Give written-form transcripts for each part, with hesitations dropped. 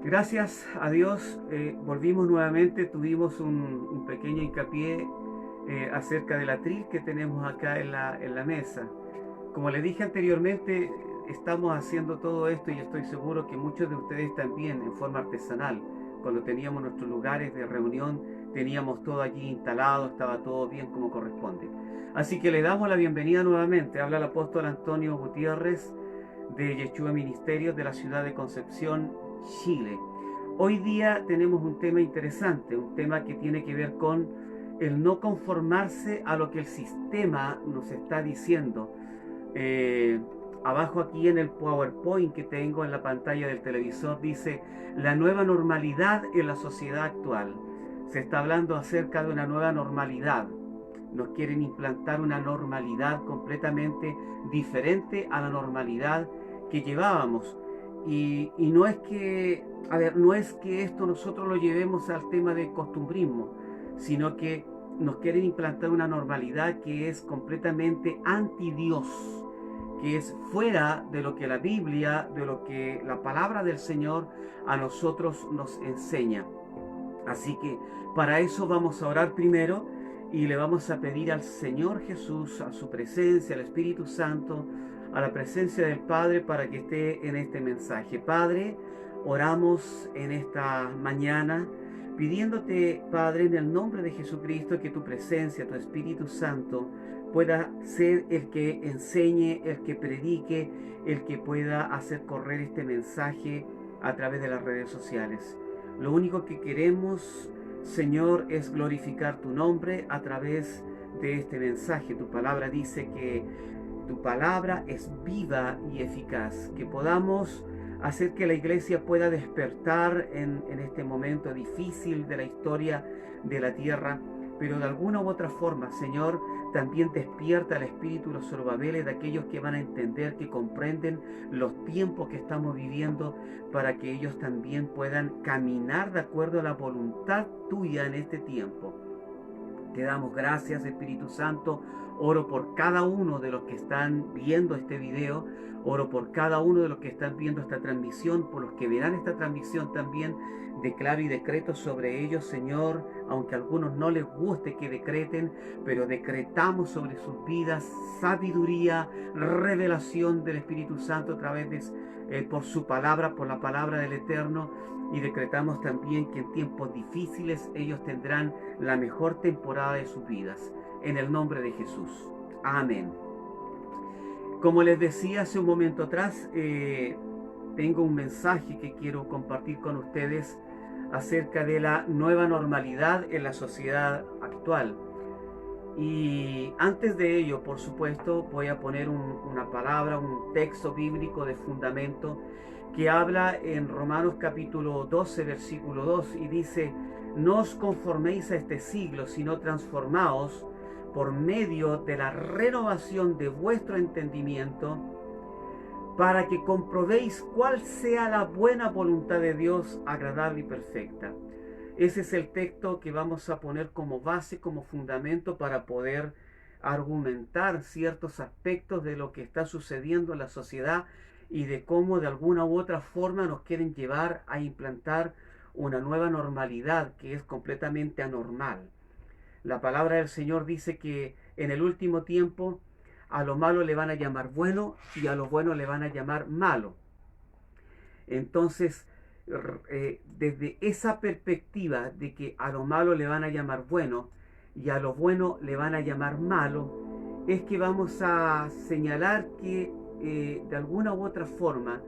Gracias a Dios, volvimos nuevamente, tuvimos un pequeño hincapié acerca del atril que tenemos acá en la mesa. Como les dije anteriormente, estamos haciendo todo esto y estoy seguro que muchos de ustedes también en forma artesanal. Cuando teníamos nuestros lugares de reunión, teníamos todo allí instalado, estaba todo bien como corresponde. Así que le damos la bienvenida nuevamente. Habla el apóstol Antonio Gutiérrez de Yeshua Ministerios de la ciudad de Concepción, Chile. Hoy día tenemos un tema interesante, un tema que tiene que ver con el no conformarse a lo que el sistema nos está diciendo. Abajo aquí en el PowerPoint que tengo en la pantalla del televisor dice la nueva normalidad en la sociedad actual. Se está hablando acerca de una nueva normalidad. Nos quieren implantar una normalidad completamente diferente a la normalidad que llevábamos. Y no es que, no es que esto nosotros lo llevemos al tema de costumbrismo, sino que nos quieren implantar una normalidad que es completamente anti Dios, que es fuera de lo que la Biblia, de lo que la palabra del Señor a nosotros nos enseña. Así que para eso vamos a orar primero y le vamos a pedir al Señor Jesús, a su presencia, al Espíritu Santo, a la presencia del Padre para que esté en este mensaje. Padre, oramos en esta mañana pidiéndote, Padre, en el nombre de Jesucristo, que tu presencia, tu Espíritu Santo, pueda ser el que enseñe, el que predique, el que pueda hacer correr este mensaje a través de las redes sociales. Lo único que queremos, Señor, es glorificar tu nombre a través de este mensaje. Tu palabra dice que tu palabra es viva y eficaz. Que podamos hacer que la iglesia pueda despertar en este momento difícil de la historia de la tierra, pero de alguna u otra forma, Señor, también despierta el espíritu, los Zorobabel, de aquellos que van a entender, que comprenden los tiempos que estamos viviendo, para que ellos también puedan caminar de acuerdo a la voluntad tuya en este tiempo. Te damos gracias, Espíritu Santo. Oro por cada uno de los que están viendo este video. Oro por cada uno de los que están viendo esta transmisión, por los que verán esta transmisión también. Declaro y decreto sobre ellos, Señor, aunque a algunos no les guste que decreten, pero decretamos sobre sus vidas sabiduría, revelación del Espíritu Santo a través de por su palabra, por la palabra del Eterno. Y decretamos también que en tiempos difíciles ellos tendrán la mejor temporada de sus vidas. En el nombre de Jesús. Amén. Como les decía hace un momento atrás, tengo un mensaje que quiero compartir con ustedes acerca de la nueva normalidad en la sociedad actual. Y antes de ello, por supuesto, voy a poner una palabra, un texto bíblico de fundamento que habla en Romanos capítulo 12, versículo 2, y dice: no os conforméis a este siglo, sino transformaos por medio de la renovación de vuestro entendimiento, para que comprobéis cuál sea la buena voluntad de Dios, agradable y perfecta. Ese es el texto que vamos a poner como base, como fundamento para poder argumentar ciertos aspectos de lo que está sucediendo en la sociedad y de cómo de alguna u otra forma nos quieren llevar a implantar una nueva normalidad que es completamente anormal. La palabra del Señor dice que en el último tiempo a lo malo le van a llamar bueno y a lo bueno le van a llamar malo. Entonces, desde esa perspectiva de que a lo malo le van a llamar bueno y a lo bueno le van a llamar malo, es que vamos a señalar que de alguna u otra forma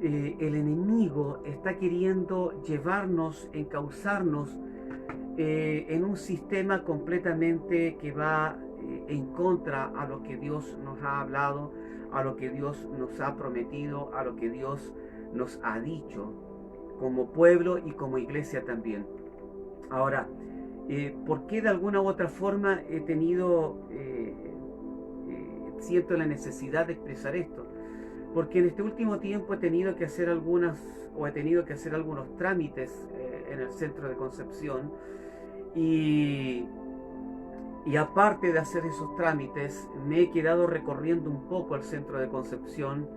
el enemigo está queriendo llevarnos, encauzarnos en un sistema completamente que va en contra a lo que Dios nos ha hablado, a lo que Dios nos ha prometido, a lo que Dios nos ha dicho, como pueblo y como iglesia también. Ahora, ¿por qué de alguna u otra forma siento la necesidad de expresar esto? Porque en este último tiempo he tenido que hacer algunos trámites en el centro de Concepción, y aparte de hacer esos trámites, me he quedado recorriendo un poco el centro de Concepción.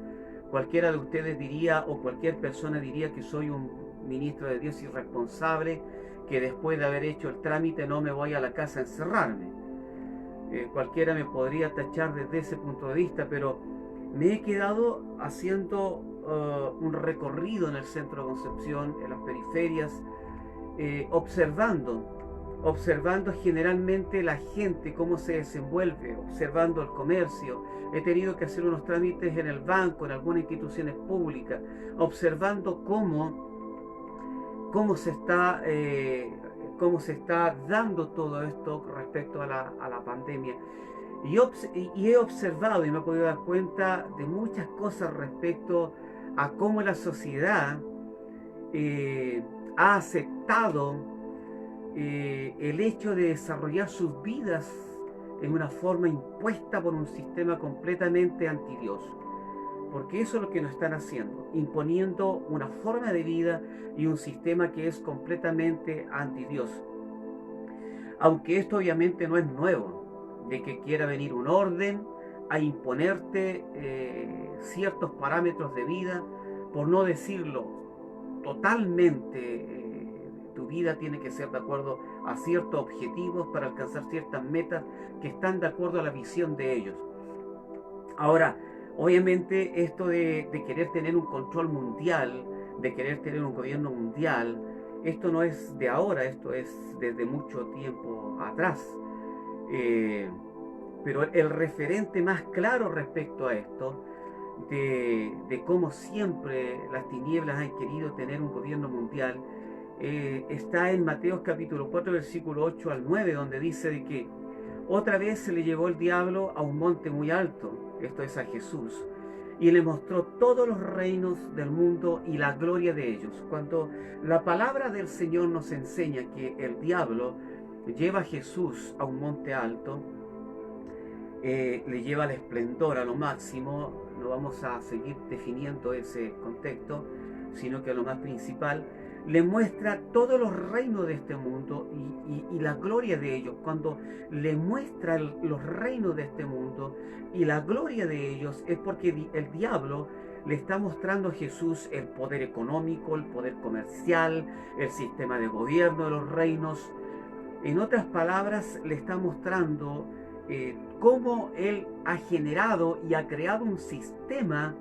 Cualquiera de ustedes diría, o cualquier persona diría, que soy un ministro de Dios irresponsable que después de haber hecho el trámite no me voy a la casa a encerrarme. Cualquiera me podría tachar desde ese punto de vista, pero me he quedado haciendo un recorrido en el centro de Concepción, en las periferias, observando generalmente la gente, cómo se desenvuelve, observando el comercio. He tenido que hacer unos trámites en el banco, en algunas instituciones públicas, observando cómo se está dando todo esto respecto a la pandemia. Y he observado y me he podido dar cuenta de muchas cosas respecto a cómo la sociedad ha aceptado el hecho de desarrollar sus vidas en una forma impuesta por un sistema completamente antidios. Porque eso es lo que nos están haciendo, imponiendo una forma de vida y un sistema que es completamente antidios. Aunque esto obviamente no es nuevo, de que quiera venir un orden a imponerte ciertos parámetros de vida, por no decirlo totalmente. Tu vida tiene que ser de acuerdo a ciertos objetivos para alcanzar ciertas metas que están de acuerdo a la visión de ellos. Ahora, obviamente esto de querer tener un control mundial, de querer tener un gobierno mundial, esto no es de ahora, esto es desde mucho tiempo atrás. Pero el referente más claro respecto a esto, de cómo siempre las tinieblas han querido tener un gobierno mundial, está en Mateo capítulo 4, versículo 8 al 9, donde dice de que otra vez se le llevó el diablo a un monte muy alto, esto es a Jesús, y le mostró todos los reinos del mundo y la gloria de ellos. Cuando la palabra del Señor nos enseña que el diablo lleva a Jesús a un monte alto, le lleva al esplendor a lo máximo, no vamos a seguir definiendo ese contexto, sino que a lo más principal, le muestra todos los reinos de este mundo y la gloria de ellos. Cuando le muestra los reinos de este mundo y la gloria de ellos, es porque el diablo le está mostrando a Jesús el poder económico, el poder comercial, el sistema de gobierno de los reinos. En otras palabras, le está mostrando cómo él ha generado y ha creado un sistema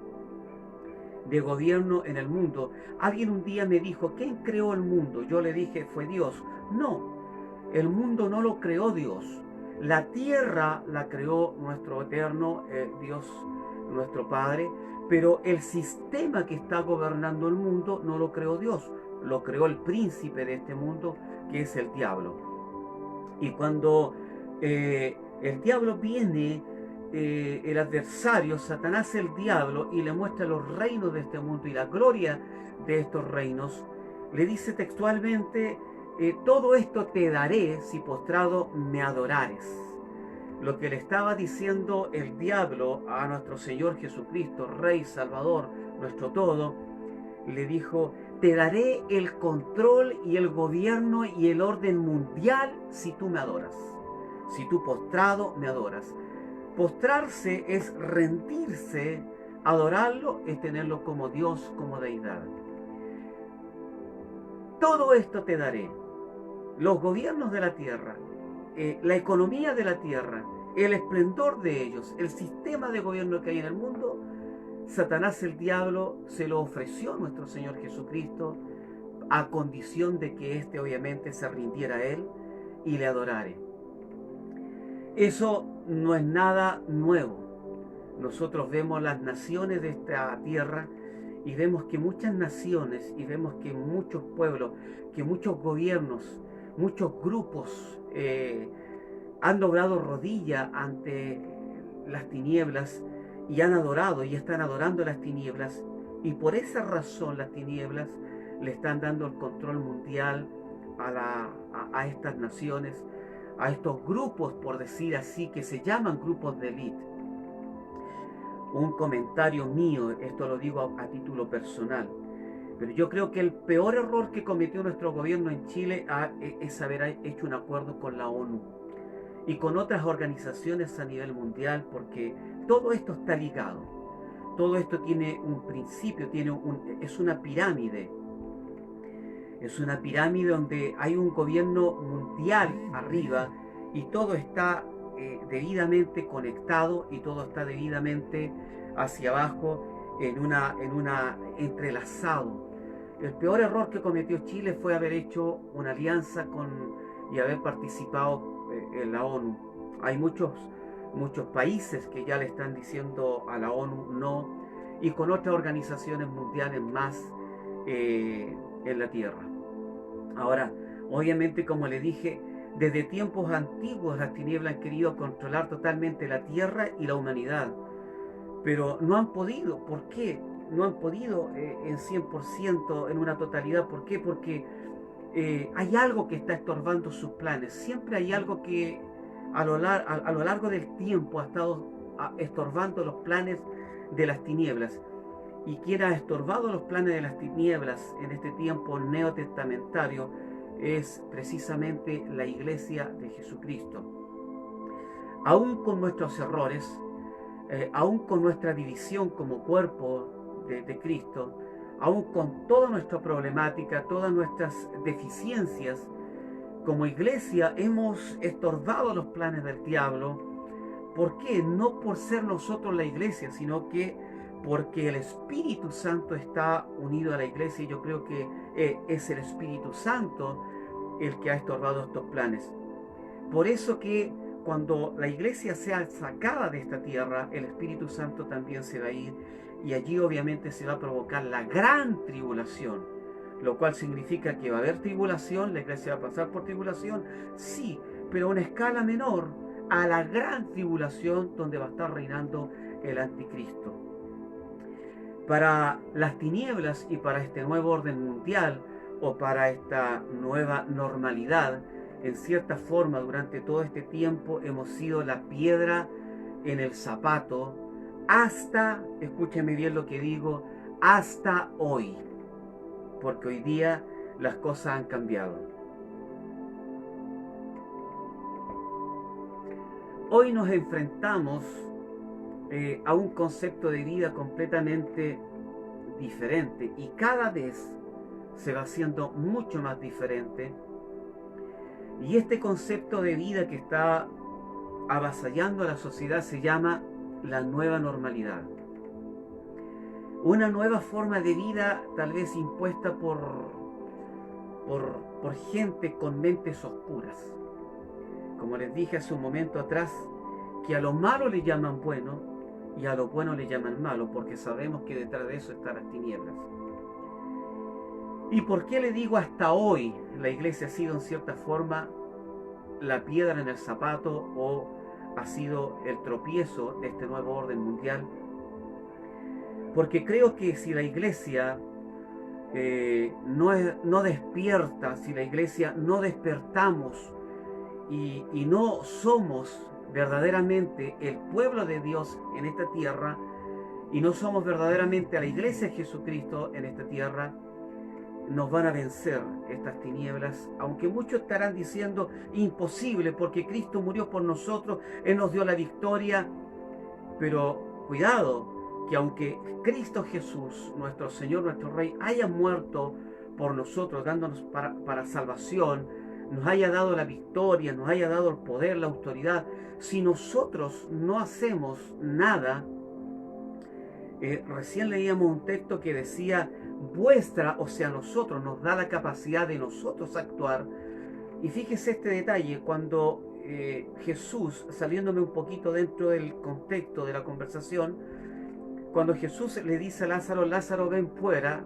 de gobierno en el mundo. Alguien un día me dijo, ¿quién creó el mundo? Yo le dije, fue Dios. No, el mundo no lo creó Dios. La tierra la creó nuestro eterno Dios, nuestro Padre, pero el sistema que está gobernando el mundo no lo creó Dios, lo creó el príncipe de este mundo, que es el diablo. Y cuando el diablo viene, el adversario, Satanás el diablo, y le muestra los reinos de este mundo y la gloria de estos reinos, le dice textualmente, todo esto te daré si postrado me adorares. Lo que le estaba diciendo el diablo a nuestro Señor Jesucristo, Rey, Salvador, nuestro todo, le dijo, te daré el control y el gobierno y el orden mundial si tú me adoras, si tú postrado me adoras. Postrarse es rendirse, adorarlo es tenerlo como Dios, como deidad. Todo esto te daré, los gobiernos de la tierra, la economía de la tierra, el esplendor de ellos, el sistema de gobierno que hay en el mundo. Satanás el diablo se lo ofreció a nuestro Señor Jesucristo a condición de que éste obviamente se rindiera a él y le adorare. Eso no es nada nuevo. Nosotros vemos las naciones de esta tierra y vemos que muchas naciones y vemos que muchos pueblos, que muchos gobiernos, muchos grupos han doblado rodilla ante las tinieblas y han adorado y están adorando las tinieblas, y por esa razón las tinieblas le están dando el control mundial a estas naciones, a estos grupos, por decir así, que se llaman grupos de élite. Un comentario mío, esto lo digo a título personal, pero yo creo que el peor error que cometió nuestro gobierno en Chile es haber hecho un acuerdo con la ONU y con otras organizaciones a nivel mundial, porque todo esto está ligado. Todo esto tiene un principio, es una pirámide. Es una pirámide donde hay un gobierno mundial arriba y todo está debidamente conectado y todo está debidamente hacia abajo en una entrelazado. El peor error que cometió Chile fue haber hecho una alianza y haber participado en la ONU. Hay muchos países que ya le están diciendo a la ONU no, y con otras organizaciones mundiales más en la Tierra. Ahora, obviamente, como le dije, desde tiempos antiguos las tinieblas han querido controlar totalmente la Tierra y la humanidad, pero no han podido. ¿Por qué? No han podido en 100%, en una totalidad. ¿Por qué? Porque hay algo que está estorbando sus planes. Siempre hay algo que a lo largo del tiempo ha estado estorbando los planes de las tinieblas. Y quien ha estorbado los planes de las tinieblas en este tiempo neotestamentario es precisamente la Iglesia de Jesucristo. Aún con nuestros errores, aún con nuestra división como cuerpo de Cristo, aún con toda nuestra problemática, todas nuestras deficiencias, como iglesia hemos estorbado los planes del diablo. ¿Por qué? No por ser nosotros la iglesia, sino que porque el Espíritu Santo está unido a la iglesia, y yo creo que es el Espíritu Santo el que ha estorbado estos planes. Por eso que cuando la iglesia sea sacada de esta tierra, el Espíritu Santo también se va a ir, y allí obviamente se va a provocar la gran tribulación, lo cual significa que va a haber tribulación, la iglesia va a pasar por tribulación, sí, pero a una escala menor a la gran tribulación donde va a estar reinando el anticristo. Para las tinieblas y para este nuevo orden mundial, o para esta nueva normalidad, en cierta forma durante todo este tiempo hemos sido la piedra en el zapato hasta, escúcheme bien lo que digo, hasta hoy, porque hoy día las cosas han cambiado. Hoy nos enfrentamos a un concepto de vida completamente diferente, y cada vez se va haciendo mucho más diferente. Y este concepto de vida que está avasallando a la sociedad se llama la nueva normalidad. Una nueva forma de vida tal vez impuesta por gente con mentes oscuras. Como les dije hace un momento atrás, que a lo malo le llaman bueno y a lo bueno le llaman malo, porque sabemos que detrás de eso están las tinieblas. ¿Y por qué le digo hasta hoy la iglesia ha sido en cierta forma la piedra en el zapato, o ha sido el tropiezo de este nuevo orden mundial? Porque creo que si la iglesia no despierta, si la iglesia no despertamos y no somos verdaderamente el pueblo de Dios en esta tierra, y no somos verdaderamente a la iglesia de Jesucristo en esta tierra, nos van a vencer estas tinieblas, aunque muchos estarán diciendo imposible, porque Cristo murió por nosotros, Él nos dio la victoria. Pero cuidado, que aunque Cristo Jesús, nuestro Señor, nuestro Rey, haya muerto por nosotros, dándonos para salvación, nos haya dado la victoria, nos haya dado el poder, la autoridad, si nosotros no hacemos nada, recién leíamos un texto que decía vuestra, o sea, nosotros, nos da la capacidad de nosotros actuar. Y fíjese este detalle, cuando Jesús, saliéndome un poquito dentro del contexto de la conversación, cuando Jesús le dice a Lázaro, Lázaro, ven fuera,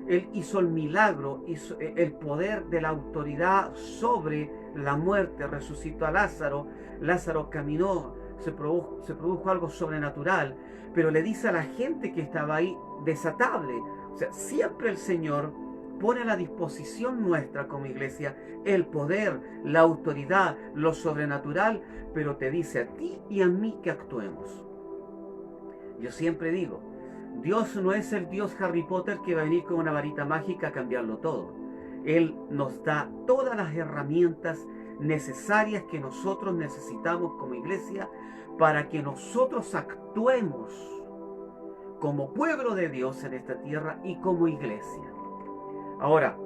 Él hizo el milagro, hizo el poder de la autoridad sobre la muerte, resucitó a Lázaro, Lázaro caminó, se produjo algo sobrenatural, pero le dice a la gente que estaba ahí, desatable. O sea, siempre el Señor pone a la disposición nuestra como iglesia el poder, la autoridad, lo sobrenatural, pero te dice a ti y a mí que actuemos. Yo siempre digo, Dios no es el Dios Harry Potter que va a venir con una varita mágica a cambiarlo todo. Él nos da todas las herramientas necesarias que nosotros necesitamos como iglesia para que nosotros actuemos como pueblo de Dios en esta tierra y como iglesia. Ahora,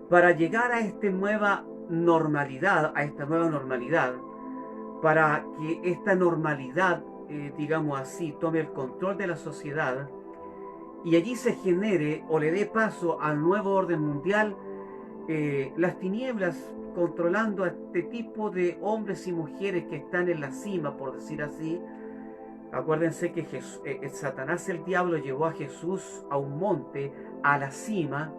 para llegar a esta nueva normalidad, para que esta normalidad, digamos así, tome el control de la sociedad y allí se genere o le dé paso al nuevo orden mundial, las tinieblas controlando a este tipo de hombres y mujeres que están en la cima, por decir así. Acuérdense que Satanás, el diablo, llevó a Jesús a un monte, a la cima,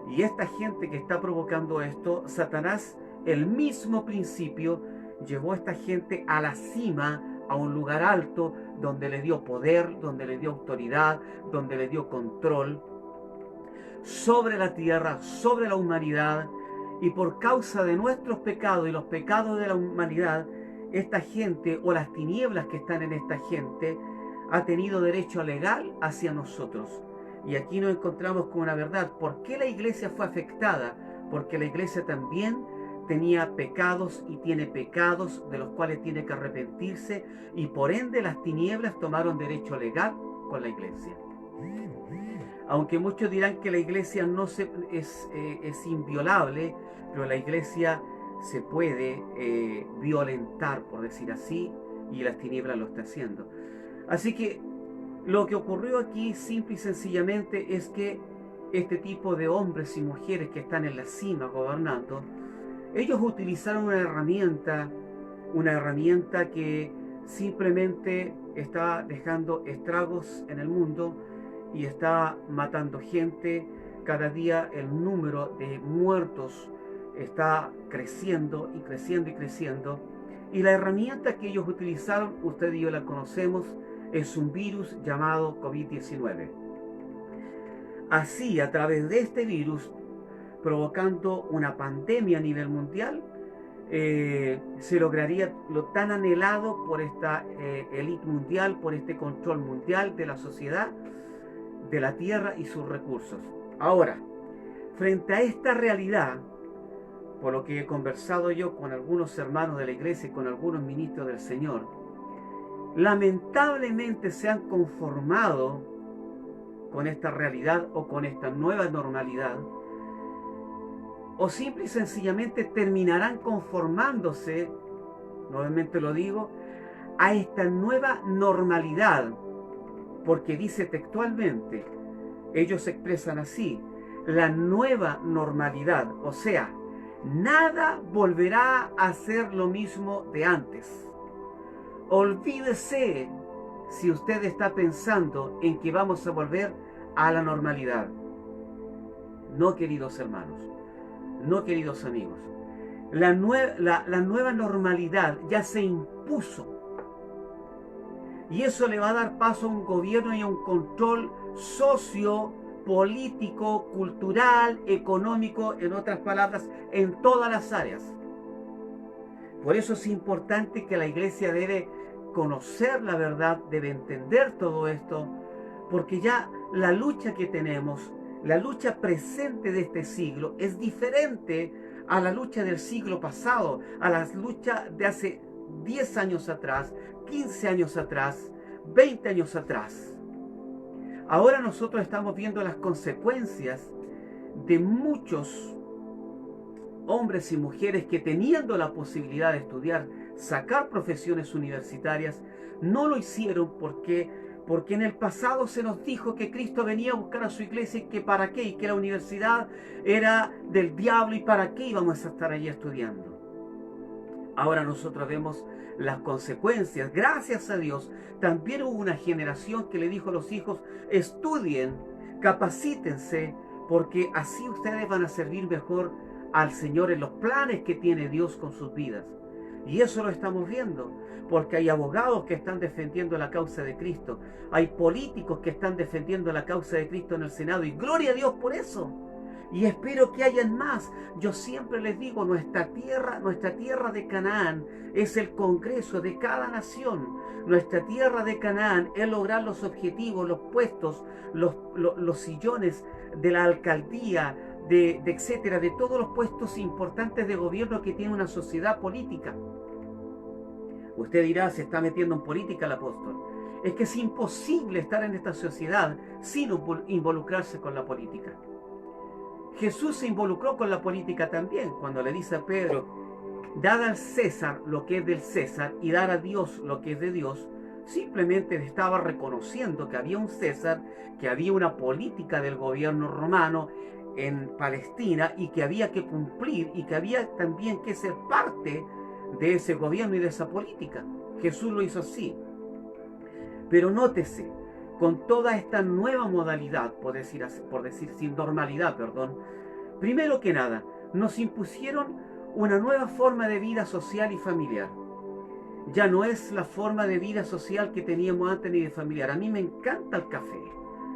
y esta gente que está provocando esto, Satanás, el mismo principio, llevó a esta gente a la cima, a un lugar alto, donde le dio poder, donde le dio autoridad, donde le dio control sobre la tierra, sobre la humanidad, y por causa de nuestros pecados y los pecados de la humanidad, esta gente o las tinieblas que están en esta gente ha tenido derecho legal hacia nosotros. Y aquí nos encontramos con una verdad. ¿Por qué la iglesia fue afectada? Porque la iglesia también tenía pecados y tiene pecados de los cuales tiene que arrepentirse, y por ende las tinieblas tomaron derecho legal con la iglesia. Aunque muchos dirán que la iglesia es inviolable, pero la iglesia se puede violentar, por decir así, y las tinieblas lo está haciendo. Así que lo que ocurrió aquí simple y sencillamente es que este tipo de hombres y mujeres que están en la cima gobernando, ellos utilizaron una herramienta que simplemente está dejando estragos en el mundo y está matando gente. Cada día el número de muertos está creciendo y creciendo y creciendo. Y la herramienta que ellos utilizaron, usted y yo la conocemos, es un virus llamado COVID-19. Así, a través de este virus, provocando una pandemia a nivel mundial, se lograría lo tan anhelado por esta élite mundial, por este control mundial de la sociedad, de la tierra y sus recursos. Ahora, frente a esta realidad, por lo que he conversado yo con algunos hermanos de la iglesia y con algunos ministros del Señor, lamentablemente se han conformado con esta realidad o con esta nueva normalidad, o simple y sencillamente terminarán conformándose, nuevamente lo digo, a esta nueva normalidad, porque dice textualmente, ellos se expresan así, la nueva normalidad, o sea, nada volverá a ser lo mismo de antes. Olvídese si usted está pensando en que vamos a volver a la normalidad. No, queridos hermanos, no, queridos amigos. La nueva normalidad ya se impuso. Y eso le va a dar paso a un gobierno y a un control político, cultural, económico, en otras palabras, en todas las áreas. Por eso es importante que la iglesia debe conocer la verdad, debe entender todo esto, porque ya la lucha que tenemos, la lucha presente de este siglo, es diferente a la lucha del siglo pasado, a la lucha de hace 10 años atrás, 15 años atrás, 20 años atrás. Ahora nosotros estamos viendo las consecuencias de muchos hombres y mujeres que, teniendo la posibilidad de estudiar, sacar profesiones universitarias, no lo hicieron porque en el pasado se nos dijo que Cristo venía a buscar a su iglesia y que para qué, y que la universidad era del diablo y para qué íbamos a estar allí estudiando. Ahora nosotros vemos las consecuencias. Gracias a Dios, también hubo una generación que le dijo a los hijos, estudien, capacítense, porque así ustedes van a servir mejor al Señor en los planes que tiene Dios con sus vidas. Y eso lo estamos viendo, porque hay abogados que están defendiendo la causa de Cristo, hay políticos que están defendiendo la causa de Cristo en el Senado, y gloria a Dios por eso. Y espero que hayan más. Yo siempre les digo, nuestra tierra de Canaán es el Congreso de cada nación. Nuestra tierra de Canaán es lograr los objetivos, los puestos, los sillones de la alcaldía, etcétera, de todos los puestos importantes de gobierno que tiene una sociedad política. Usted dirá, se está metiendo en política el apóstol. Es que es imposible estar en esta sociedad sin involucrarse con la política. Jesús se involucró con la política también, cuando le dice a Pedro, dad al César lo que es del César y dar a Dios lo que es de Dios. Simplemente estaba reconociendo que había un César, que había una política del gobierno romano en Palestina y que había que cumplir y que había también que ser parte de ese gobierno y de esa política. Jesús lo hizo así. Pero nótese, con toda esta nueva modalidad, por decir sin normalidad, perdón, primero que nada, nos impusieron una nueva forma de vida social y familiar. Ya no es la forma de vida social que teníamos antes ni de familiar. A mí me encanta el café.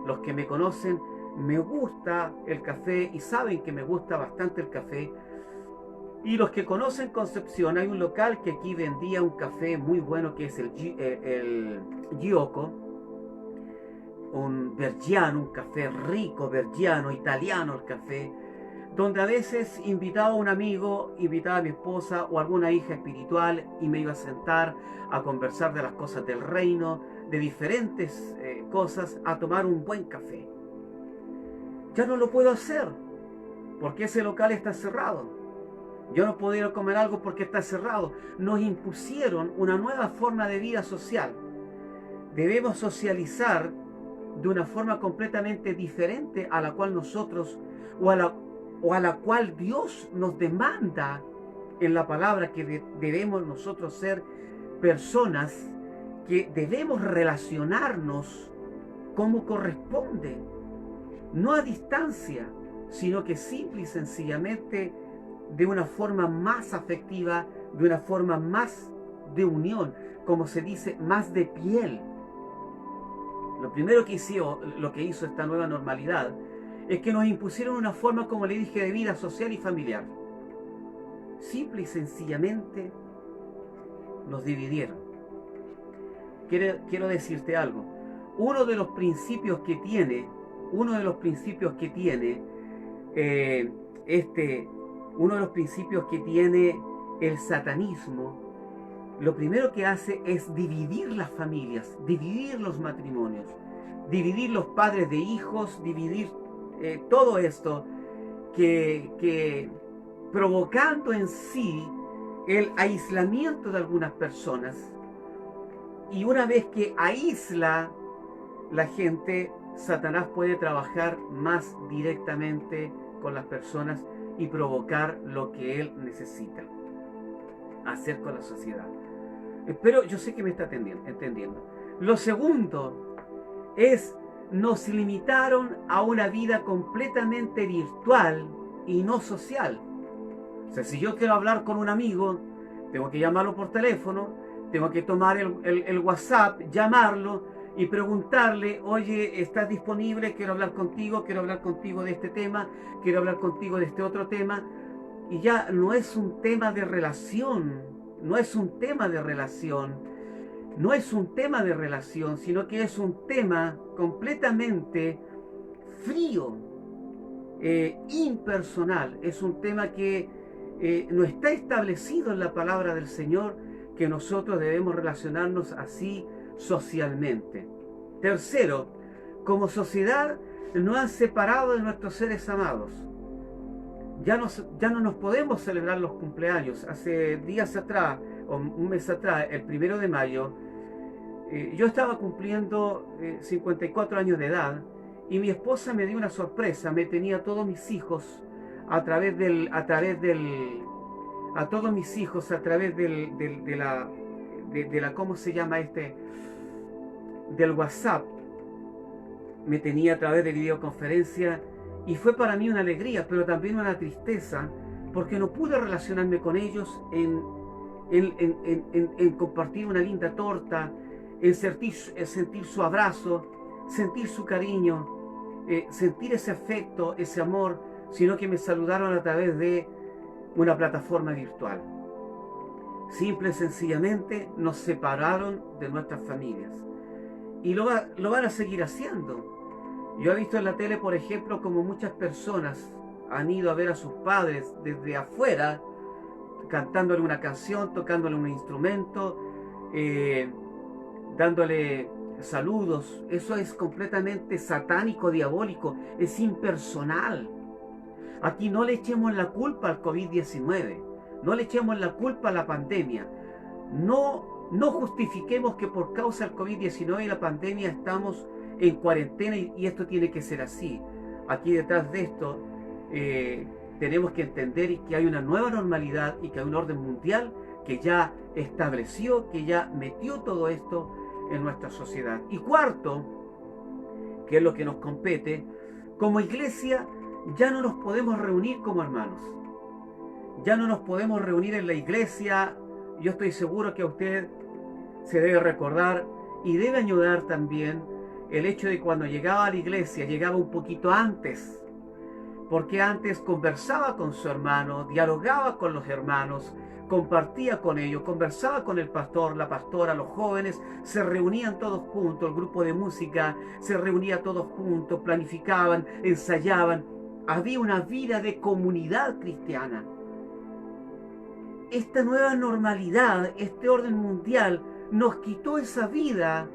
Los que me conocen, me gusta el café y saben que me gusta bastante el café. Y los que conocen Concepción, hay un local que aquí vendía un café muy bueno que es el Gioco, un Vergiano, un café rico, Vergiano, italiano el café, donde a veces invitaba a un amigo, invitaba a mi esposa o alguna hija espiritual y me iba a sentar a conversar de las cosas del reino, de diferentes cosas, a tomar un buen café. Ya no lo puedo hacer porque ese local está cerrado. Yo no puedo ir a comer algo porque está cerrado. Nos impusieron una nueva forma de vida social. Debemos socializar de una forma completamente diferente a la cual nosotros o a la cual Dios nos demanda en la palabra, que debemos nosotros ser personas que debemos relacionarnos como corresponde, no a distancia, sino que simple y sencillamente de una forma más afectiva, de una forma más de unión, como se dice, más de piel. Lo primero que hizo esta nueva normalidad es que nos impusieron una forma, como le dije, de vida social y familiar. Simple y sencillamente nos dividieron. Quiero decirte algo. Uno de los principios que tiene el satanismo, lo primero que hace es dividir las familias, dividir los matrimonios, dividir los padres de hijos, dividir todo esto, que provocando en sí el aislamiento de algunas personas. Y una vez que aísla la gente, Satanás puede trabajar más directamente con las personas y provocar lo que él necesita hacer con la sociedad. Pero yo sé que me está entendiendo. Lo segundo es, nos limitaron a una vida completamente virtual y no social. O sea, si yo quiero hablar con un amigo, tengo que llamarlo por teléfono, tengo que tomar el WhatsApp, llamarlo y preguntarle, oye, ¿estás disponible? Quiero hablar contigo de este tema, quiero hablar contigo de este otro tema. Y ya no es un tema de relación, sino que es un tema completamente frío, impersonal. Es un tema que no está establecido en la palabra del Señor, que nosotros debemos relacionarnos así socialmente. Tercero, como sociedad nos han separado de nuestros seres amados. Ya no nos podemos celebrar los cumpleaños. Hace días atrás, o un mes atrás, el 1 de mayo, yo estaba cumpliendo 54 años de edad y mi esposa me dio una sorpresa. Me tenía a todos mis hijos a través del ¿cómo se llama del WhatsApp. Me tenía a través de videoconferencia. Y fue para mí una alegría, pero también una tristeza, porque no pude relacionarme con ellos en compartir una linda torta, en sentir su abrazo, sentir su cariño, sentir ese afecto, ese amor, sino que me saludaron a través de una plataforma virtual. Simple y sencillamente nos separaron de nuestras familias. Y lo van a seguir haciendo. Yo he visto en la tele, por ejemplo, como muchas personas han ido a ver a sus padres desde afuera, cantándole una canción, tocándole un instrumento, dándole saludos. Eso es completamente satánico, diabólico, es impersonal. Aquí no le echemos la culpa al COVID-19, no le echemos la culpa a la pandemia. No justifiquemos que por causa del COVID-19 y la pandemia estamos en cuarentena y esto tiene que ser así. Aquí detrás de esto tenemos que entender que hay una nueva normalidad y que hay un orden mundial que ya estableció, que ya metió todo esto en nuestra sociedad. Y cuarto, que es lo que nos compete, como iglesia ya no nos podemos reunir como hermanos. Ya no nos podemos reunir en la iglesia. Yo estoy seguro que a usted se debe recordar y debe añorar también el hecho de cuando llegaba a la iglesia, llegaba un poquito antes, porque antes conversaba con su hermano, dialogaba con los hermanos, compartía con ellos, conversaba con el pastor, la pastora, los jóvenes, se reunían todos juntos, el grupo de música se reunía todos juntos, planificaban, ensayaban, había una vida de comunidad cristiana. Esta nueva normalidad, este orden mundial, nos quitó esa vida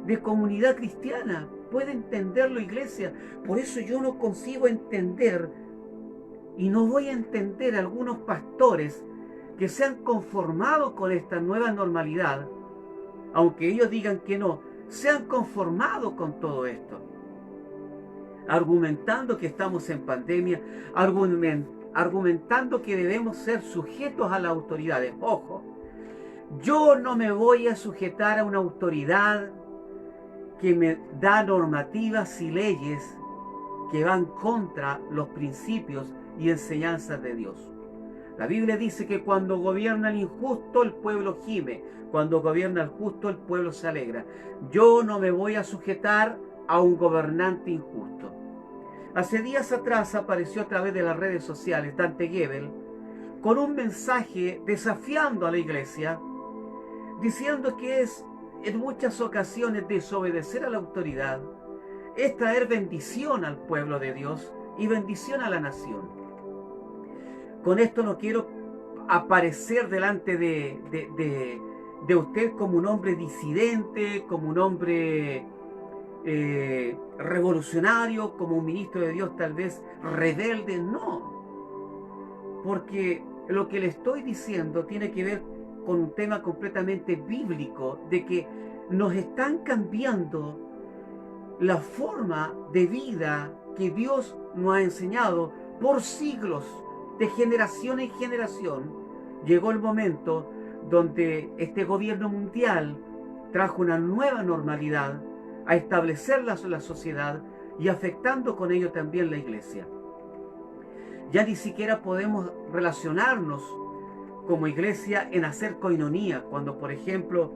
de comunidad cristiana. ¿Puede entenderlo, iglesia? Por eso yo no consigo entender y no voy a entender a algunos pastores que se han conformado con esta nueva normalidad, aunque ellos digan que no, se han conformado con todo esto, argumentando que estamos en pandemia, argumentando que debemos ser sujetos a las autoridades. Ojo, yo no me voy a sujetar a una autoridad que me da normativas y leyes que van contra los principios y enseñanzas de Dios. La Biblia dice que cuando gobierna el injusto, el pueblo gime. Cuando gobierna el justo, el pueblo se alegra. Yo no me voy a sujetar a un gobernante injusto. Hace días atrás apareció a través de las redes sociales Dante Gebel con un mensaje desafiando a la iglesia, diciendo que es en muchas ocasiones desobedecer a la autoridad, es traer bendición al pueblo de Dios y bendición a la nación. Con esto no quiero aparecer delante de usted como un hombre disidente, como un hombre revolucionario, como un ministro de Dios tal vez rebelde, no. Porque lo que le estoy diciendo tiene que ver con un tema completamente bíblico, de que nos están cambiando la forma de vida que Dios nos ha enseñado por siglos, de generación en generación. Llegó el momento donde este gobierno mundial trajo una nueva normalidad a establecer la sociedad y afectando con ello también la iglesia. Ya ni siquiera podemos relacionarnos como iglesia en hacer coinonía, cuando por ejemplo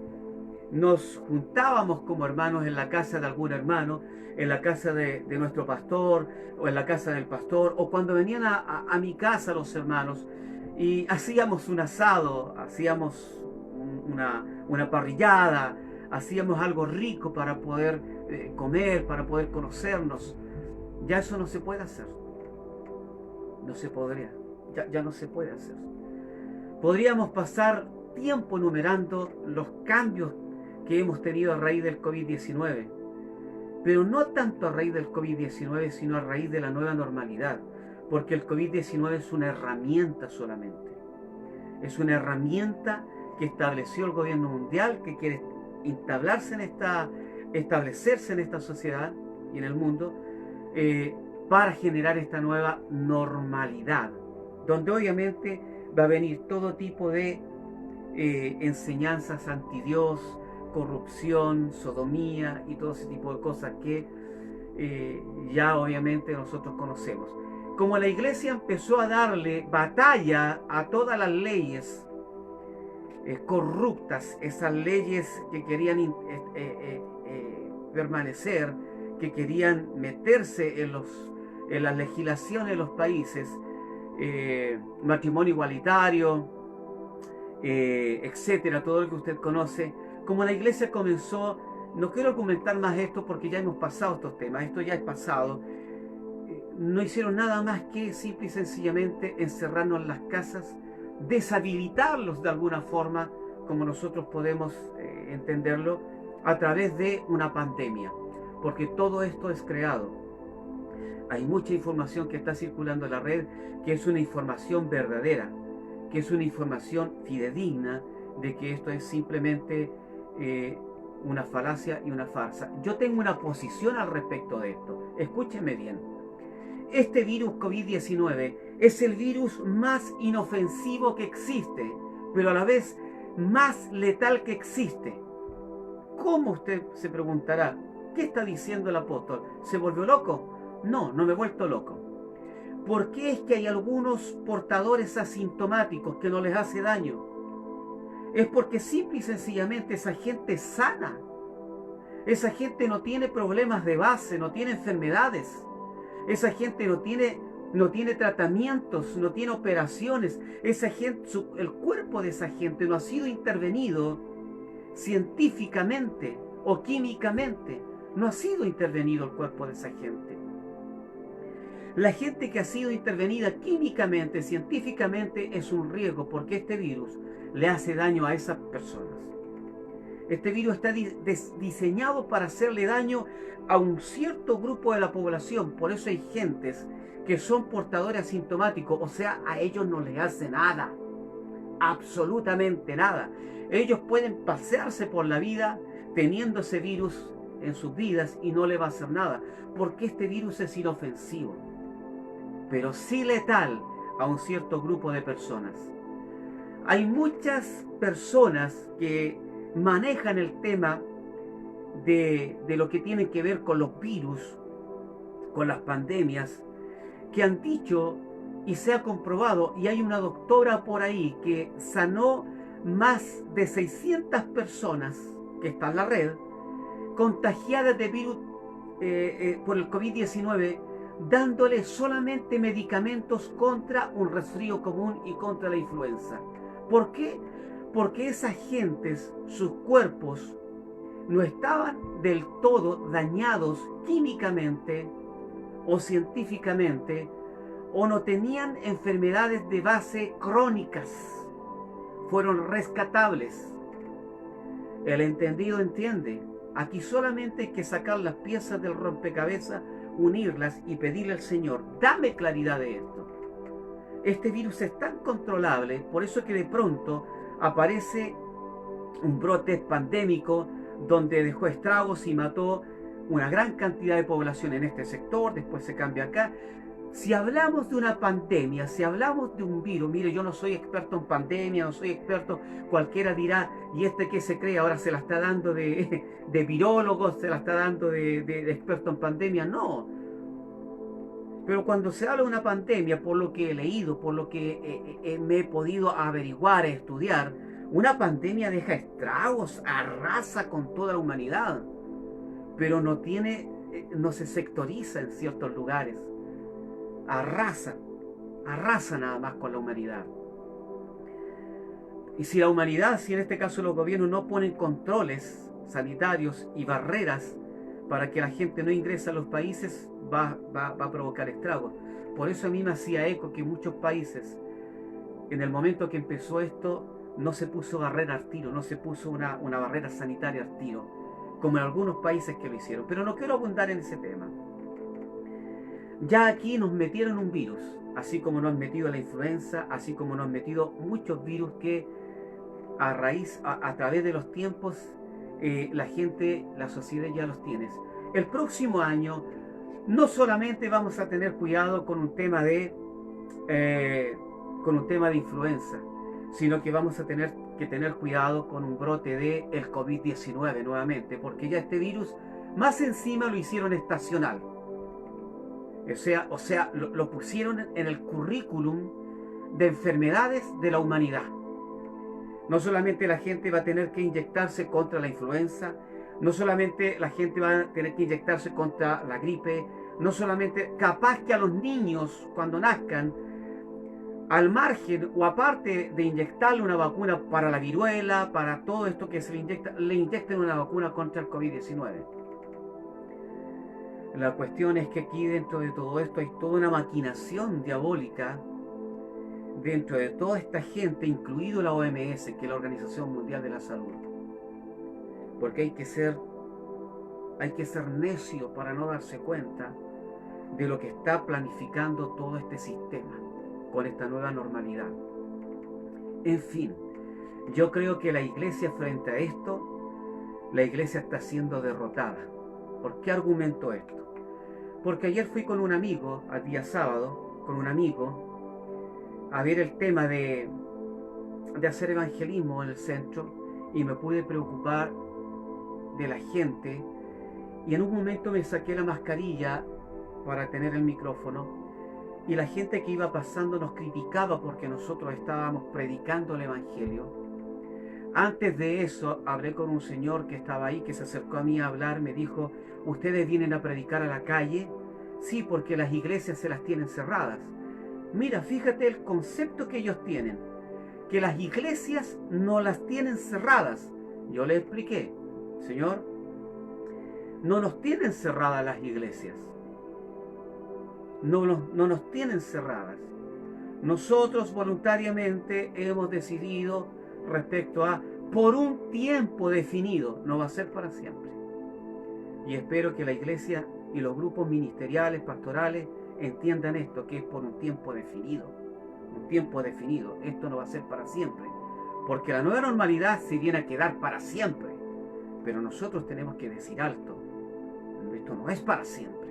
nos juntábamos como hermanos en la casa de algún hermano, en la casa de nuestro pastor o en la casa del pastor, o cuando venían a mi casa los hermanos y hacíamos un asado, hacíamos una parrillada, hacíamos algo rico para poder comer, para poder conocernos. Ya eso no se puede hacer. No se podría. Ya no se puede hacer. Podríamos pasar tiempo enumerando los cambios que hemos tenido a raíz del COVID-19, pero no tanto a raíz del COVID-19, sino a raíz de la nueva normalidad, porque el COVID-19 es una herramienta solamente. Es una herramienta que estableció el gobierno mundial, que quiere establecerse en esta sociedad y en el mundo, para generar esta nueva normalidad, donde obviamente va a venir todo tipo de enseñanzas antidios, corrupción, sodomía y todo ese tipo de cosas que ya obviamente nosotros conocemos. Como la iglesia empezó a darle batalla a todas las leyes corruptas, esas leyes que querían permanecer, que querían meterse en las legislaciones de los países, matrimonio igualitario, etcétera, todo lo que usted conoce. Como la iglesia comenzó, no quiero argumentar más esto porque ya hemos pasado estos temas, esto ya es pasado, no hicieron nada más que simple y sencillamente encerrarnos en las casas, deshabilitarlos de alguna forma, como nosotros podemos entenderlo, a través de una pandemia, porque todo esto es creado Hay mucha información que está circulando en la red que es una información verdadera, que es una información fidedigna de que esto es simplemente una falacia y una farsa. Yo tengo una posición al respecto de esto. Escúchenme bien. Este virus COVID-19 es el virus más inofensivo que existe, pero a la vez más letal que existe. ¿Cómo? Usted se preguntará. ¿Qué está diciendo el apóstol? ¿Se volvió loco? No, no me he vuelto loco. ¿Por qué es que hay algunos portadores asintomáticos que no les hace daño? Es porque simple y sencillamente esa gente es sana. Esa gente no tiene problemas de base, no tiene enfermedades. Esa gente no tiene tratamientos, no tiene operaciones. Esa gente, el cuerpo de esa gente no ha sido intervenido científicamente o químicamente. No ha sido intervenido el cuerpo de esa gente. La gente que ha sido intervenida químicamente, científicamente, es un riesgo porque este virus le hace daño a esas personas. Este virus está diseñado para hacerle daño a un cierto grupo de la población. Por eso hay gentes que son portadores asintomáticos. O sea, a ellos no les hace nada. Absolutamente nada. Ellos pueden pasearse por la vida teniendo ese virus en sus vidas y no le va a hacer nada. Porque este virus es inofensivo, pero sí letal a un cierto grupo de personas. Hay muchas personas que manejan el tema de lo que tiene que ver con los virus, con las pandemias, que han dicho y se ha comprobado, y hay una doctora por ahí que sanó más de 600 personas, que está en la red, contagiadas de virus por el COVID-19, dándole solamente medicamentos contra un resfrío común y contra la influenza. ¿Por qué? Porque esas gentes, sus cuerpos, no estaban del todo dañados químicamente o científicamente, o no tenían enfermedades de base crónicas. Fueron rescatables. El entendido entiende. Aquí solamente hay que sacar las piezas del rompecabezas, unirlas y pedirle al Señor, dame claridad de esto. Este virus es tan controlable, por eso que de pronto aparece un brote pandémico donde dejó estragos y mató una gran cantidad de población en este sector, después se cambia acá. Si hablamos de una pandemia, si hablamos de un virus, mire, yo no soy experto en pandemia, no soy experto, cualquiera dirá, y este que se cree ahora se la está dando de virólogos, se la está dando de experto en pandemia, no. Pero cuando se habla de una pandemia, por lo que he leído, por lo que me he podido averiguar, estudiar, una pandemia deja estragos, arrasa con toda la humanidad, pero no se sectoriza en ciertos lugares. Arrasa nada más con la humanidad. Y si la humanidad, si en este caso los gobiernos no ponen controles sanitarios y barreras para que la gente no ingrese a los países, va a provocar estragos. Por eso a mí me hacía eco que muchos países, en el momento que empezó esto, no se puso barrera al tiro, no se puso una barrera sanitaria al tiro, como en algunos países que lo hicieron. Pero no quiero abundar en ese tema. Ya aquí nos metieron un virus, así como nos han metido la influenza, así como nos han metido muchos virus que a través de los tiempos, la gente, la sociedad ya los tiene. El próximo año no solamente vamos a tener cuidado con un tema de influenza, sino que vamos a tener que tener cuidado con un brote de el COVID-19 nuevamente, porque ya este virus más encima lo hicieron estacional. O sea, lo pusieron en el currículum de enfermedades de la humanidad. No solamente la gente va a tener que inyectarse contra la influenza, no solamente la gente va a tener que inyectarse contra la gripe, no solamente, capaz que a los niños cuando nazcan, al margen o aparte de inyectarle una vacuna para la viruela, para todo esto que se le inyecten una vacuna contra el COVID-19. La cuestión es que aquí dentro de todo esto hay toda una maquinación diabólica dentro de toda esta gente, incluido la OMS, que es la Organización Mundial de la Salud. Porque hay que ser necio para no darse cuenta de lo que está planificando todo este sistema con esta nueva normalidad. En fin, yo creo que la iglesia frente a esto, la iglesia está siendo derrotada. ¿Por qué argumento esto? Porque ayer fui con un amigo, al día sábado, con un amigo, a ver el tema de hacer evangelismo en el centro, y me pude preocupar de la gente, y en un momento me saqué la mascarilla para tener el micrófono, y la gente que iba pasando nos criticaba porque nosotros estábamos predicando el evangelio. Antes de eso hablé con un señor que estaba ahí, que se acercó a mí a hablar. Me dijo: ¿ustedes vienen a predicar a la calle? Sí, porque las iglesias se las tienen cerradas. Mira, fíjate el concepto que ellos tienen, que las iglesias no las tienen cerradas. Yo le expliqué: Señor, no nos tienen cerradas las iglesias. No nos tienen cerradas. Nosotros voluntariamente hemos decidido respecto a por un tiempo definido, no va a ser para siempre. Y espero que la iglesia y los grupos ministeriales, pastorales, entiendan esto, que es por un tiempo definido. Un tiempo definido. Esto no va a ser para siempre. Porque la nueva normalidad se viene a quedar para siempre. Pero nosotros tenemos que decir alto: esto no es para siempre.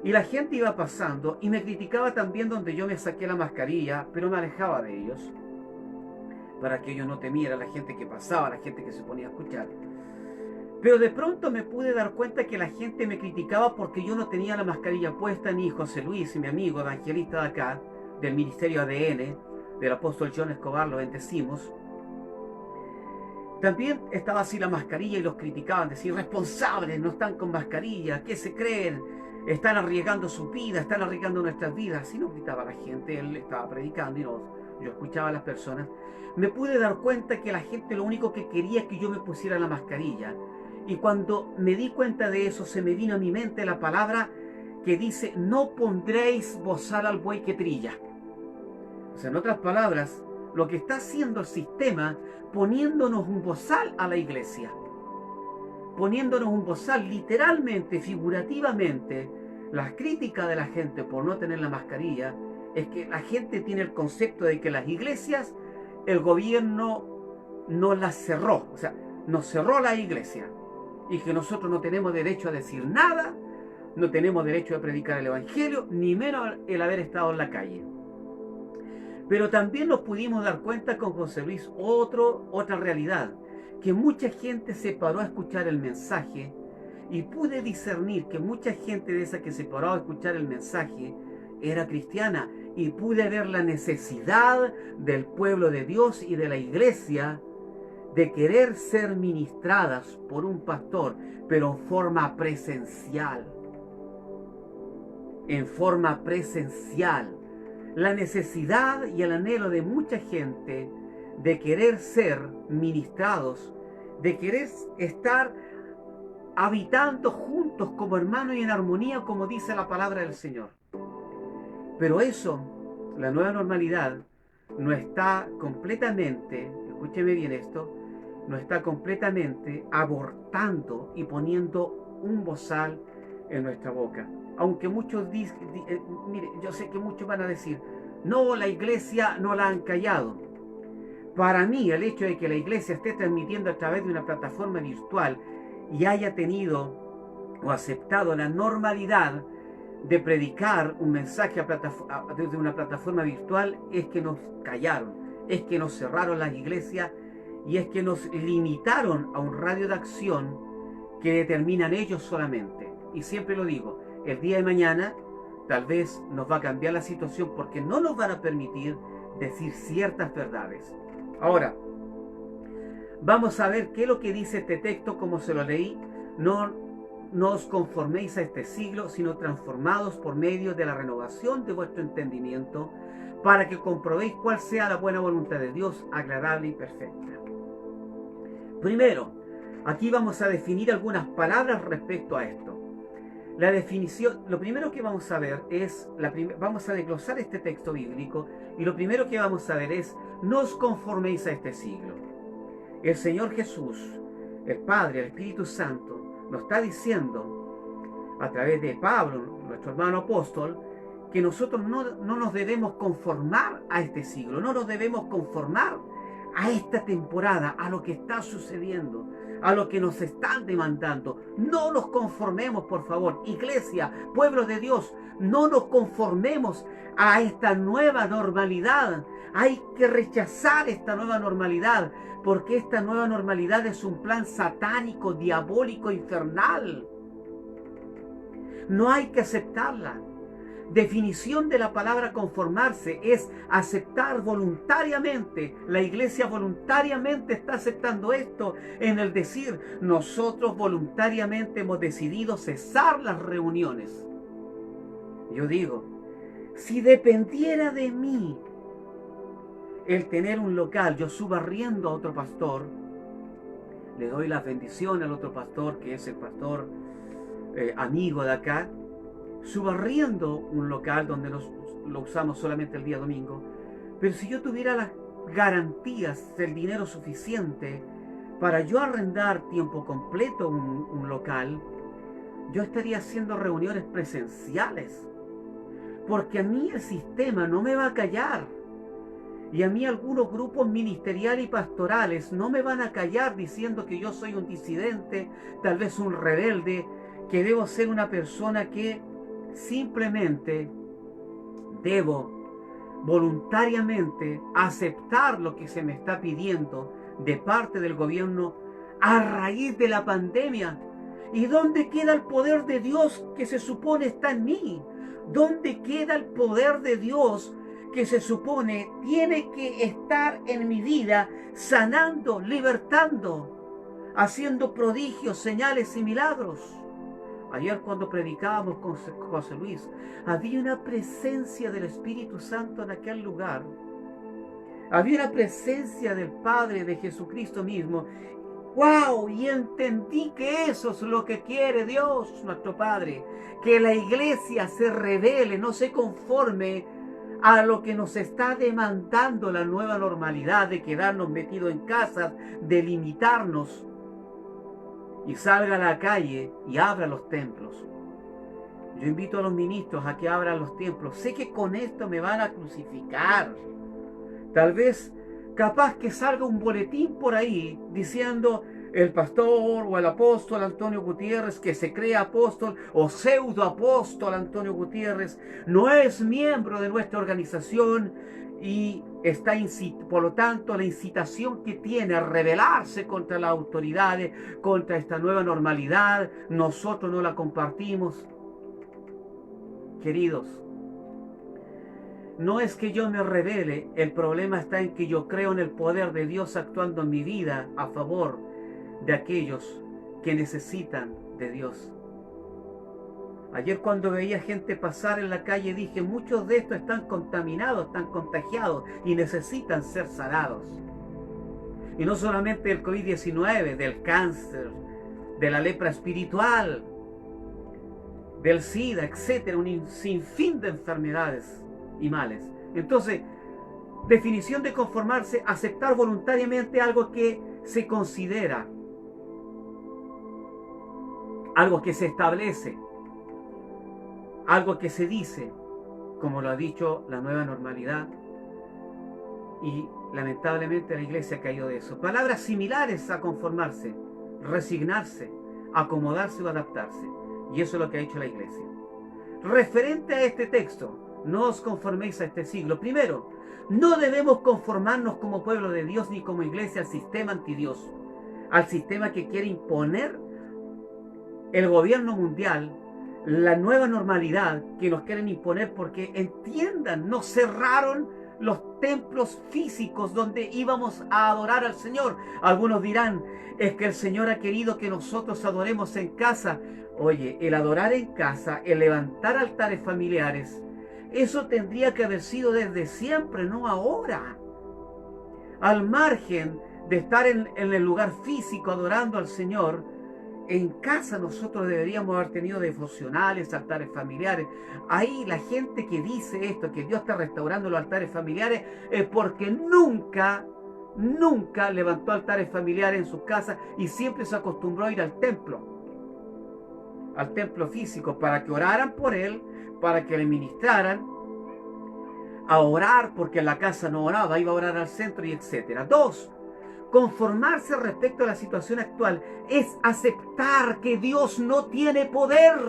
Y la gente iba pasando y me criticaba también donde yo me saqué la mascarilla, pero me alejaba de ellos para que ellos no temieran, la gente que pasaba, la gente que se ponía a escuchar. Pero de pronto me pude dar cuenta que la gente me criticaba porque yo no tenía la mascarilla puesta, ni José Luis, mi amigo evangelista de acá, del ministerio ADN, del apóstol John Escobar, lo bendecimos. También estaba así la mascarilla y los criticaban, decían: irresponsables, no están con mascarilla, ¿qué se creen? Están arriesgando su vida, están arriesgando nuestras vidas. Así nos gritaba la gente. Él estaba predicando y yo escuchaba a las personas. Me pude dar cuenta que la gente lo único que quería es que yo me pusiera la mascarilla. Y cuando me di cuenta de eso, se me vino a mi mente la palabra que dice: no pondréis bozal al buey que trilla. O sea, en otras palabras, lo que está haciendo el sistema, poniéndonos un bozal a la iglesia, poniéndonos un bozal literalmente, figurativamente. Las críticas de la gente por no tener la mascarilla es que la gente tiene el concepto de que las iglesias, el gobierno no las cerró, o sea, nos cerró la iglesia, y que nosotros no tenemos derecho a decir nada, no tenemos derecho a predicar el evangelio, ni menos el haber estado en la calle. Pero también nos pudimos dar cuenta con José Luis otra realidad, que mucha gente se paró a escuchar el mensaje, y pude discernir que mucha gente de esa que se paró a escuchar el mensaje era cristiana, y pude ver la necesidad del pueblo de Dios y de la iglesia de querer ser ministradas por un pastor, pero en forma presencial. En forma presencial. La necesidad y el anhelo de mucha gente de querer ser ministrados, de querer estar habitando juntos como hermanos y en armonía, como dice la palabra del Señor. Pero eso, la nueva normalidad, no está completamente, escúcheme bien esto, no está completamente abortando y poniendo un bozal en nuestra boca. Aunque muchos dicen, mire, yo sé que muchos van a decir: no, la iglesia no la han callado. Para mí, el hecho de que la iglesia esté transmitiendo a través de una plataforma virtual y haya tenido o aceptado la normalidad de predicar un mensaje desde una plataforma virtual, es que nos callaron, es que nos cerraron las iglesias, y es que nos limitaron a un radio de acción que determinan ellos solamente. Y siempre lo digo, el día de mañana tal vez nos va a cambiar la situación, porque no nos van a permitir decir ciertas verdades. Ahora, vamos a ver qué es lo que dice este texto, como se lo leí. No os conforméis a este siglo, sino transformados por medio de la renovación de vuestro entendimiento, para que comprobéis cuál sea la buena voluntad de Dios, agradable y perfecta. Primero, aquí vamos a definir algunas palabras respecto a esto. La definición, lo primero que vamos a ver es, vamos a desglosar este texto bíblico, y lo primero que vamos a ver es: no os conforméis a este siglo. El Señor Jesús, el Padre, el Espíritu Santo, nos está diciendo a través de Pablo, lo nuestro hermano apóstol, que nosotros no nos debemos conformar a este siglo, no nos debemos conformar a esta temporada, a lo que está sucediendo, a lo que nos están demandando. No nos conformemos, por favor, iglesia, pueblo de Dios, no nos conformemos a esta nueva normalidad. Hay que rechazar esta nueva normalidad, porque esta nueva normalidad es un plan satánico, diabólico, infernal. No hay que aceptarla. Definición de la palabra conformarse es aceptar voluntariamente. La iglesia voluntariamente está aceptando esto en el decir, nosotros voluntariamente hemos decidido cesar las reuniones. Yo digo, si dependiera de mí el tener un local, yo subo arriendo a otro pastor, le doy la bendición al otro pastor, que es el pastor amigo de acá, subo arriendo un local donde lo usamos solamente el día domingo, pero si yo tuviera las garantías del dinero suficiente para yo arrendar tiempo completo un local, yo estaría haciendo reuniones presenciales, porque a mí el sistema no me va a callar. Y a mí algunos grupos ministeriales y pastorales no me van a callar diciendo que yo soy un disidente, tal vez un rebelde, que debo ser una persona que simplemente debo voluntariamente aceptar lo que se me está pidiendo de parte del gobierno a raíz de la pandemia. ¿Y dónde queda el poder de Dios que se supone está en mí? ¿Dónde queda el poder de Dios que se supone tiene que estar en mi vida, sanando, libertando, haciendo prodigios, señales y milagros? Ayer cuando predicábamos con José Luis, había una presencia del Espíritu Santo en aquel lugar. Había una presencia del Padre, de Jesucristo mismo. ¡Wow! Y entendí que eso es lo que quiere Dios, nuestro Padre. Que la iglesia se revele, no se conforme a lo que nos está demandando la nueva normalidad de quedarnos metidos en casas, de limitarnos, y salga a la calle y abra los templos. Yo invito a los ministros a que abran los templos. Sé que con esto me van a crucificar. Tal vez, capaz que salga un boletín por ahí diciendo el pastor o el apóstol Antonio Gutiérrez, que se cree apóstol o pseudo apóstol Antonio Gutiérrez, no es miembro de nuestra organización y está, por lo tanto, la incitación que tiene a rebelarse contra las autoridades, contra esta nueva normalidad, nosotros no la compartimos. Queridos, no es que yo me rebele, el problema está en que yo creo en el poder de Dios actuando en mi vida a favor de aquellos que necesitan de Dios. Ayer cuando veía gente pasar en la calle dije, muchos de estos están contaminados, están contagiados y necesitan ser sanados. Y no solamente del COVID-19, del cáncer, de la lepra espiritual, del SIDA, etcétera, un sinfín de enfermedades y males. Entonces, definición de conformarse, aceptar voluntariamente algo que se considera, algo que se establece, algo que se dice, como lo ha dicho la nueva normalidad, y lamentablemente la iglesia ha caído de eso. Palabras similares a conformarse, resignarse, acomodarse o adaptarse, y eso es lo que ha hecho la iglesia. Referente a este texto, no os conforméis a este siglo. Primero, no debemos conformarnos como pueblo de Dios ni como iglesia al sistema antidios, al sistema que quiere imponer el gobierno mundial, la nueva normalidad que nos quieren imponer, porque entiendan, nos cerraron los templos físicos donde íbamos a adorar al Señor. Algunos dirán, es que el Señor ha querido que nosotros adoremos en casa. Oye, el adorar en casa, el levantar altares familiares, eso tendría que haber sido desde siempre, no ahora. Al margen de estar en el lugar físico adorando al Señor, en casa nosotros deberíamos haber tenido devocionales, altares familiares. Ahí la gente que dice esto, que Dios está restaurando los altares familiares, es porque nunca levantó altares familiares en sus casas y siempre se acostumbró a ir al templo. al templo físico para que oraran por él, para que le ministraran, a orar porque en la casa no oraba, iba a orar al centro y etcétera. 2. Conformarse respecto a la situación actual es aceptar que Dios no tiene poder.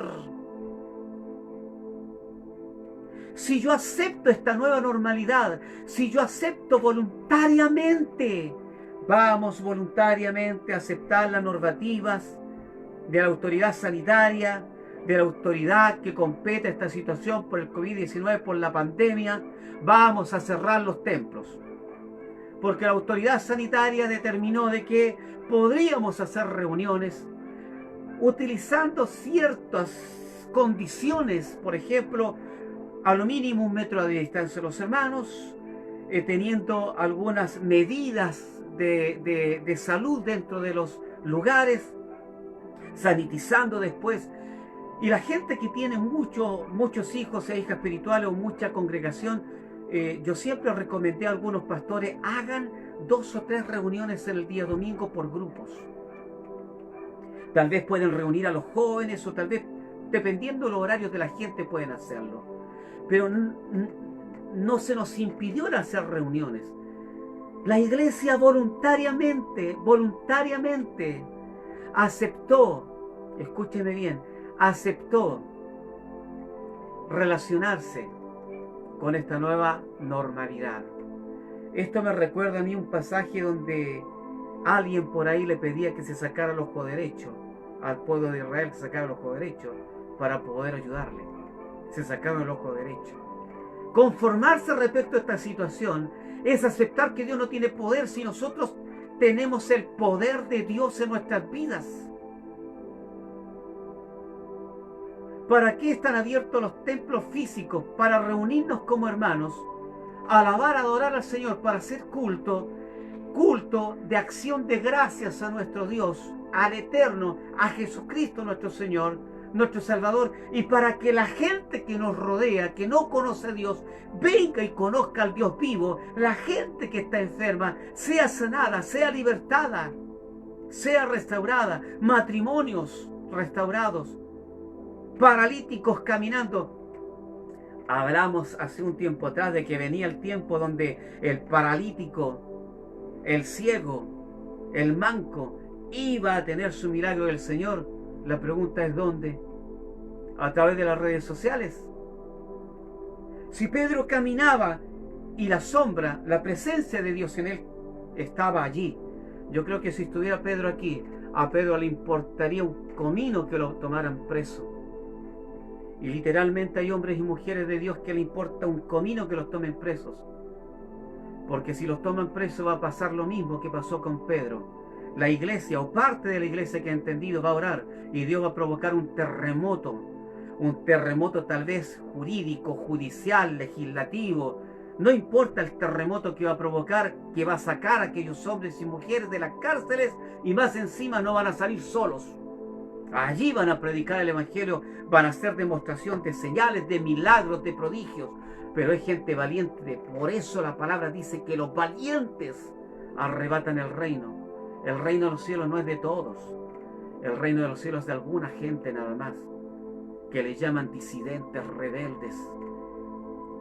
Si yo acepto esta nueva normalidad, si yo acepto voluntariamente, vamos voluntariamente a aceptar las normativas de la autoridad sanitaria, de la autoridad que compete a esta situación por el COVID-19, por la pandemia, vamos a cerrar los templos. Porque la autoridad sanitaria determinó de que podríamos hacer reuniones utilizando ciertas condiciones, por ejemplo, a lo mínimo 1 metro de distancia los hermanos, teniendo algunas medidas de salud dentro de los lugares, sanitizando después. Y la gente que tiene muchos hijos e hijas espirituales o mucha congregación, yo siempre recomendé a algunos pastores, hagan 2 o 3 reuniones en el día domingo por grupos. Tal vez pueden reunir a los jóvenes o tal vez, dependiendo de los horarios de la gente, pueden hacerlo. Pero no se nos impidió hacer reuniones. La iglesia voluntariamente aceptó, escúcheme bien, aceptó relacionarse con esta nueva normalidad. Esto me recuerda a mí un pasaje donde alguien por ahí le pedía que se sacara el ojo derecho al pueblo de Israel, que sacara el ojo derecho para poder ayudarle. Se sacaron el ojo derecho. Conformarse respecto a esta situación es aceptar que Dios no tiene poder si nosotros tenemos el poder de Dios en nuestras vidas. ¿Para qué están abiertos los templos físicos? Para reunirnos como hermanos, alabar, adorar al Señor, para hacer culto de acción de gracias a nuestro Dios, al Eterno, a Jesucristo nuestro Señor, nuestro Salvador, y para que la gente que nos rodea, que no conoce a Dios, venga y conozca al Dios vivo. La gente que está enferma sea sanada, sea libertada, sea restaurada, matrimonios restaurados, paralíticos caminando. Hablamos hace un tiempo atrás de que venía el tiempo donde el paralítico, el ciego, el manco iba a tener su milagro del Señor. La pregunta es ¿dónde? A través de las redes sociales. Si Pedro caminaba y la sombra, la presencia de Dios en él estaba allí, yo creo que si estuviera Pedro aquí, a Pedro le importaría un comino que lo tomaran preso. Y literalmente hay hombres y mujeres de Dios que le importa un comino que los tomen presos. Porque si los toman presos va a pasar lo mismo que pasó con Pedro. La iglesia o parte de la iglesia que ha entendido va a orar y Dios va a provocar un terremoto tal vez jurídico, judicial, legislativo. No importa el terremoto que va a provocar, que va a sacar a aquellos hombres y mujeres de las cárceles y más encima no van a salir solos. Allí van a predicar el evangelio, van a hacer demostración de señales, de milagros, de prodigios. Pero hay gente valiente, por eso la palabra dice que los valientes arrebatan el reino. El reino de los cielos no es de todos. El reino de los cielos es de alguna gente nada más, que le llaman disidentes, rebeldes,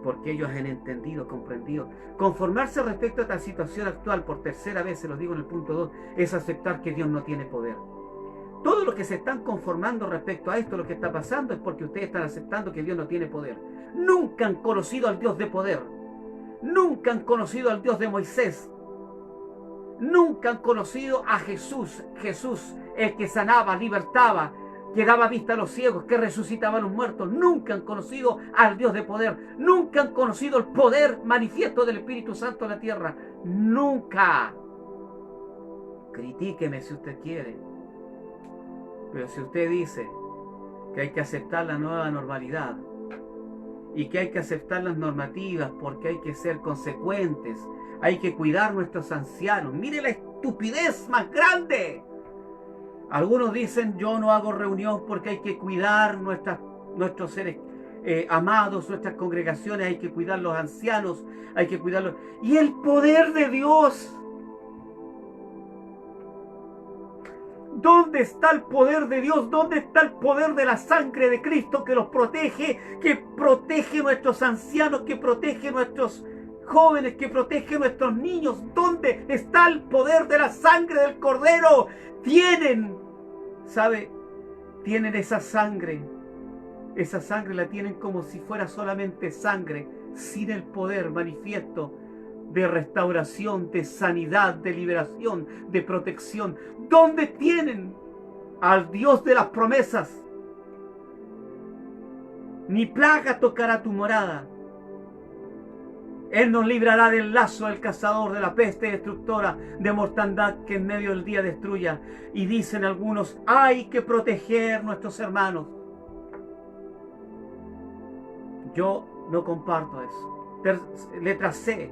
porque ellos han entendido, comprendido. Conformarse respecto a esta situación actual, por tercera vez, se lo digo en el punto 2, es aceptar que Dios no tiene poder. Todos los que se están conformando respecto a esto, lo que está pasando, es porque ustedes están aceptando que Dios no tiene poder. Nunca han conocido al Dios de poder. Nunca han conocido al Dios de Moisés. Nunca han conocido a Jesús. Jesús, el que sanaba, libertaba, que daba vista a los ciegos, que resucitaba a los muertos. Nunca han conocido al Dios de poder. Nunca han conocido el poder manifiesto del Espíritu Santo en la tierra. Nunca. Critíqueme si usted quiere. Pero si usted dice que hay que aceptar la nueva normalidad y que hay que aceptar las normativas porque hay que ser consecuentes, hay que cuidar a nuestros ancianos. Mire la estupidez más grande. Algunos dicen yo no hago reunión porque hay que cuidar nuestros seres amados, nuestras congregaciones, hay que cuidar los ancianos, hay que cuidarlos. Y el poder de Dios, ¿Dónde está el poder de Dios? ¿Dónde está el poder de la sangre de Cristo que los protege, que protege a nuestros ancianos, que protege a nuestros jóvenes, que protege a nuestros niños? ¿Dónde está el poder de la sangre del Cordero? Tienen, ¿sabe? Tienen esa sangre la tienen como si fuera solamente sangre, sin el poder manifiesto de restauración, de sanidad, de liberación, de protección. ¿Dónde tienen al Dios de las promesas? Ni plaga tocará tu morada. Él nos librará del lazo del cazador, de la peste destructora, de mortandad que en medio del día destruya. Y dicen algunos, hay que proteger a nuestros hermanos. Yo no comparto eso. Letra C.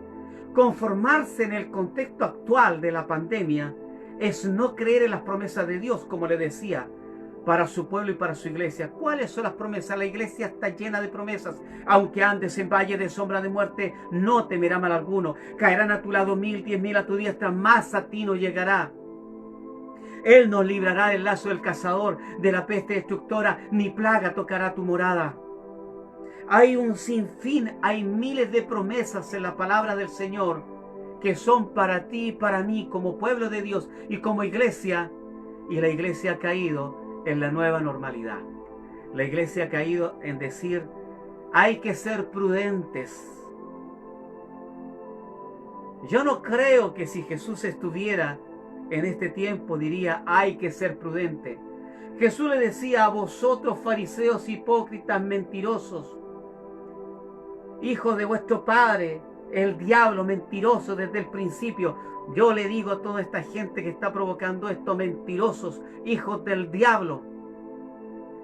Conformarse en el contexto actual de la pandemia es no creer en las promesas de Dios, como le decía, para su pueblo y para su iglesia. ¿Cuáles son las promesas? La iglesia está llena de promesas. Aunque andes en valle de sombra de muerte, no temerá mal alguno. Caerán a tu lado 1000, 10.000 a tu diestra, más a ti no llegará. Él nos librará del lazo del cazador, de la peste destructora, ni plaga tocará tu morada. Hay un sinfín, hay miles de promesas en la palabra del Señor que son para ti y para mí como pueblo de Dios y como iglesia. Y la iglesia ha caído en la nueva normalidad. La iglesia ha caído en decir, hay que ser prudentes. Yo no creo que si Jesús estuviera en este tiempo diría, hay que ser prudente. Jesús le decía a vosotros, fariseos hipócritas, mentirosos, hijos de vuestro padre, el diablo, mentiroso desde el principio. Yo le digo a toda esta gente que está provocando esto, mentirosos, hijos del diablo,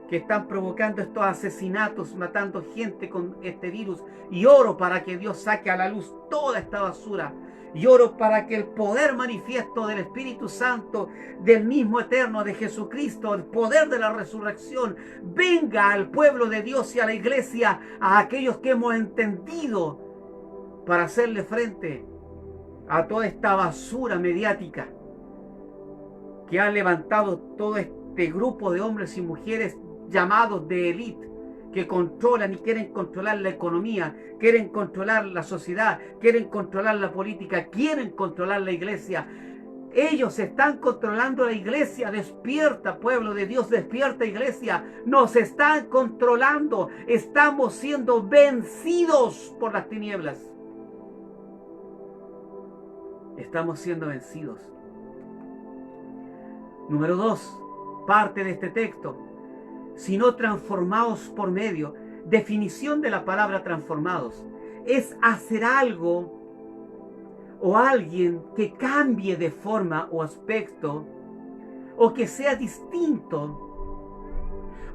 que están provocando estos asesinatos, matando gente con este virus. Y oro para que Dios saque a la luz toda esta basura. Y oro para que el poder manifiesto del Espíritu Santo, del mismo eterno, de Jesucristo, el poder de la resurrección, venga al pueblo de Dios y a la iglesia, a aquellos que hemos entendido, para hacerle frente a toda esta basura mediática que ha levantado todo este grupo de hombres y mujeres llamados de élite, que controlan y quieren controlar la economía, quieren controlar la sociedad, quieren controlar la política, quieren controlar la iglesia. Ellos están controlando la iglesia. Despierta, pueblo de Dios, despierta, iglesia. Nos están controlando. Estamos siendo vencidos por las tinieblas. Estamos siendo vencidos. Número 2, parte de este texto. Sino transformados por medio. Definición de la palabra transformados. Es hacer algo o alguien que cambie de forma o aspecto, o que sea distinto,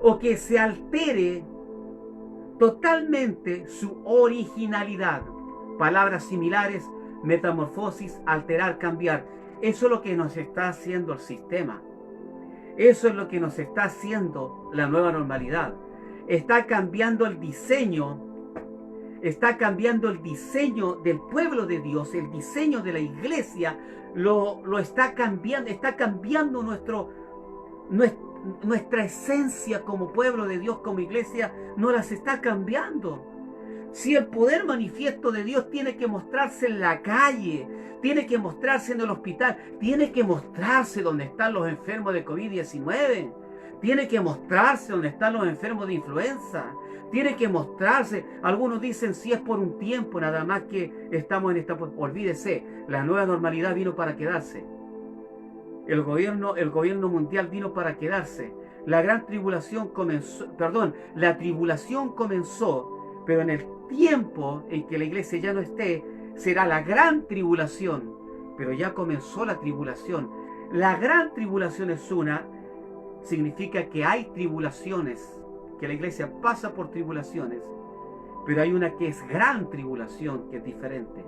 o que se altere totalmente su originalidad. Palabras similares, metamorfosis, alterar, cambiar. Eso es lo que nos está haciendo el sistema. Eso es lo que nos está haciendo la nueva normalidad. Está cambiando el diseño. Está cambiando el diseño del pueblo de Dios, el diseño de la iglesia. Lo está cambiando. Está cambiando nuestra esencia como pueblo de Dios, como iglesia. No las está cambiando. Si el poder manifiesto de Dios tiene que mostrarse en la calle, tiene que mostrarse en el hospital, tiene que mostrarse donde están los enfermos de COVID-19, tiene que mostrarse donde están los enfermos de influenza, tiene que mostrarse. Algunos dicen si es por un tiempo nada más que estamos en esta... Olvídese, la nueva normalidad vino para quedarse. El gobierno mundial vino para quedarse. La tribulación comenzó, pero en el tiempo en que la iglesia ya no esté, será la gran tribulación. Pero ya comenzó la tribulación. La gran tribulación es significa que hay tribulaciones, que la iglesia pasa por tribulaciones, pero hay una que es gran tribulación, que es diferente.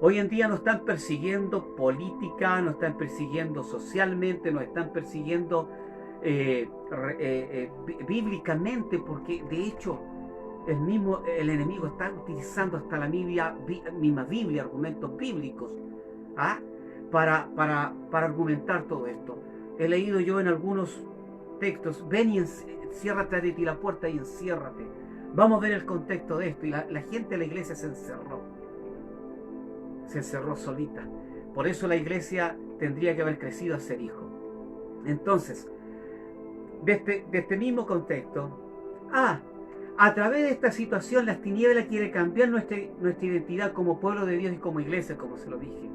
Hoy en día nos están persiguiendo política, nos están persiguiendo socialmente, nos están persiguiendo bíblicamente, porque de hecho el enemigo está utilizando hasta la misma Biblia, argumentos bíblicos, para argumentar todo esto. He leído yo en algunos textos, ven y enciérrate de ti la puerta y enciérrate. Vamos a ver el contexto de esto. Y la gente de la iglesia se encerró solita. Por eso la iglesia tendría que haber crecido a ser hijo. Entonces, de este mismo contexto, a través de esta situación, las tinieblas quiere cambiar nuestra identidad como pueblo de Dios y como iglesia, como se lo dije.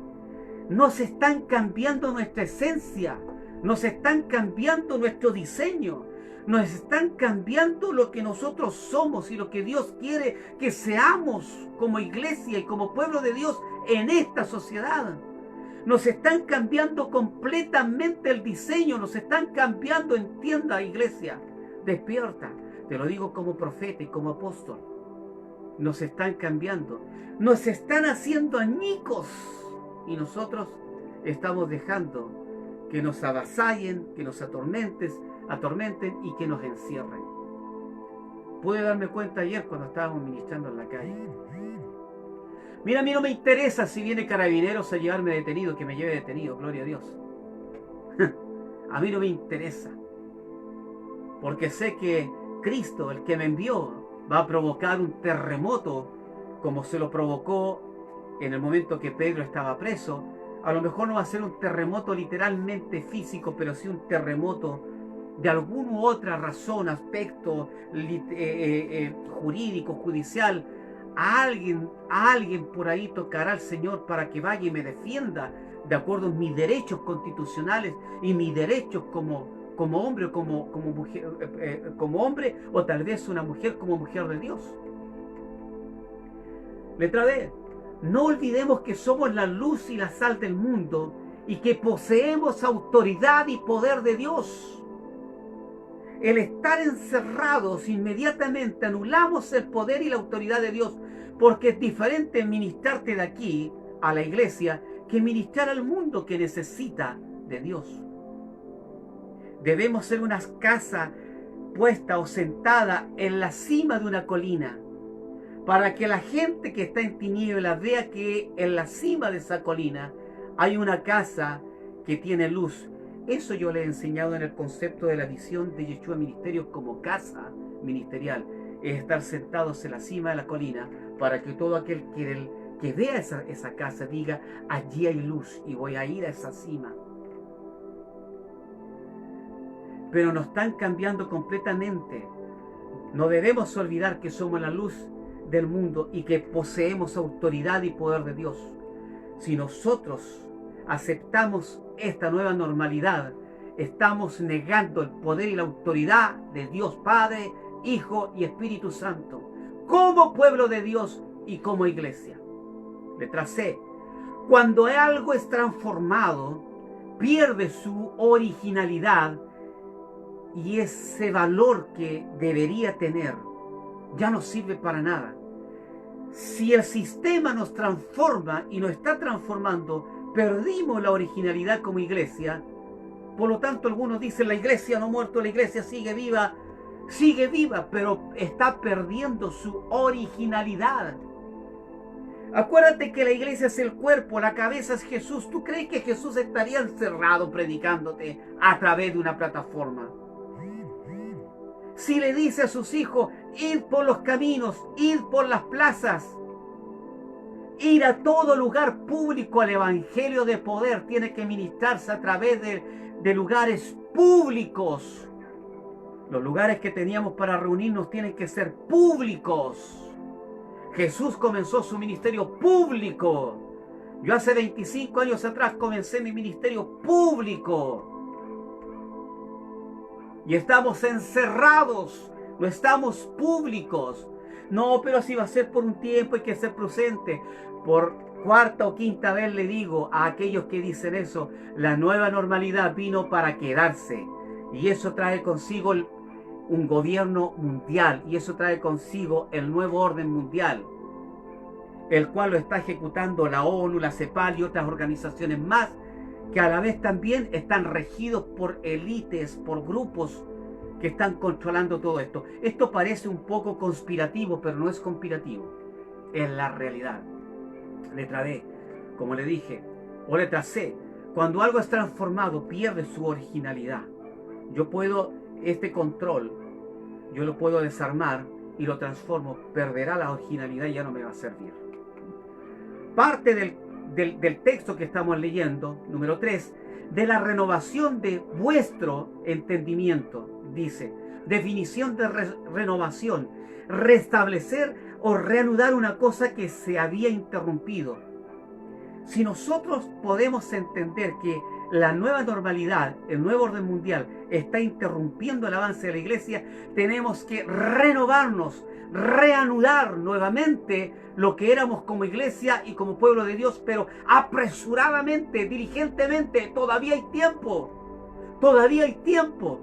Nos están cambiando nuestra esencia, nos están cambiando nuestro diseño, nos están cambiando lo que nosotros somos y lo que Dios quiere que seamos como iglesia y como pueblo de Dios en esta sociedad. Nos están cambiando completamente el diseño, nos están cambiando, entienda iglesia, despierta, te lo digo como profeta y como apóstol. Nos están cambiando, nos están haciendo añicos y nosotros estamos dejando que nos avasallen, que nos atormenten y que nos encierren. Pude darme cuenta ayer cuando estábamos ministrando en la calle. Mira, a mí no me interesa si viene Carabineros a llevarme detenido, que me lleve detenido, gloria a Dios. A mí no me interesa. Porque sé que Cristo, el que me envió, va a provocar un terremoto como se lo provocó en el momento que Pedro estaba preso. A lo mejor no va a ser un terremoto literalmente físico, pero sí un terremoto de alguna u otra razón, aspecto jurídico, judicial. A alguien por ahí tocará al Señor para que vaya y me defienda de acuerdo a mis derechos constitucionales y mis derechos como hombre o como mujer, como hombre, o tal vez una mujer como mujer de Dios. Letra B. No olvidemos que somos la luz y la sal del mundo y que poseemos autoridad y poder de Dios. El estar encerrados, inmediatamente anulamos el poder y la autoridad de Dios, porque es diferente ministrarte de aquí a la iglesia que ministrar al mundo que necesita de Dios. Debemos ser una casa puesta o sentada en la cima de una colina, para que la gente que está en tinieblas vea que en la cima de esa colina hay una casa que tiene luz. Eso yo le he enseñado en el concepto de la visión de Yeshua Ministerios como casa ministerial. Es estar sentados en la cima de la colina para que todo aquel que vea esa casa diga, allí hay luz y voy a ir a esa cima. Pero nos están cambiando completamente. No debemos olvidar que somos la luz del mundo y que poseemos autoridad y poder de Dios. Si nosotros aceptamos esta nueva normalidad, estamos negando el poder y la autoridad de Dios Padre, Hijo y Espíritu Santo, como pueblo de Dios y como iglesia. Letra C. Cuando algo es transformado, pierde su originalidad y ese valor que debería tener ya no sirve para nada. Si el sistema nos transforma y nos está transformando, perdimos la originalidad como iglesia. Por lo tanto, algunos dicen, la iglesia no ha muerto, la iglesia sigue viva, pero está perdiendo su originalidad. Acuérdate que la iglesia es el cuerpo, la cabeza es Jesús. ¿Tú crees que Jesús estaría encerrado predicándote a través de una plataforma? Si le dice a sus hijos, id por los caminos, id por las plazas, ir a todo lugar público al evangelio de poder, tiene que ministrarse a través de lugares públicos. Los lugares que teníamos para reunirnos tienen que ser públicos. Jesús comenzó su ministerio público. Yo hace 25 años atrás comencé mi ministerio público. Y estamos encerrados, no estamos públicos. No, pero así va a ser por un tiempo, hay que ser presente. Por cuarta o quinta vez le digo a aquellos que dicen eso, la nueva normalidad vino para quedarse. Y eso trae consigo un gobierno mundial, y eso trae consigo el nuevo orden mundial, el cual lo está ejecutando la ONU, la CEPAL y otras organizaciones más, que a la vez también están regidos por élites, por grupos que están controlando todo esto. Esto parece un poco conspirativo, pero no es conspirativo, es la realidad. Letra D, como le dije, o letra C, Cuando algo es transformado, pierde su originalidad. Yo puedo, este control, yo lo puedo desarmar y lo transformo, perderá la originalidad y ya no me va a servir. Parte del texto que estamos leyendo, número 3, de la renovación de vuestro entendimiento, dice, definición de renovación, restablecer o reanudar una cosa que se había interrumpido. Si nosotros podemos entender que la nueva normalidad, el nuevo orden mundial, está interrumpiendo el avance de la iglesia, tenemos que renovarnos, reanudar nuevamente lo que éramos como iglesia y como pueblo de Dios, pero apresuradamente, diligentemente. Todavía hay tiempo, todavía hay tiempo,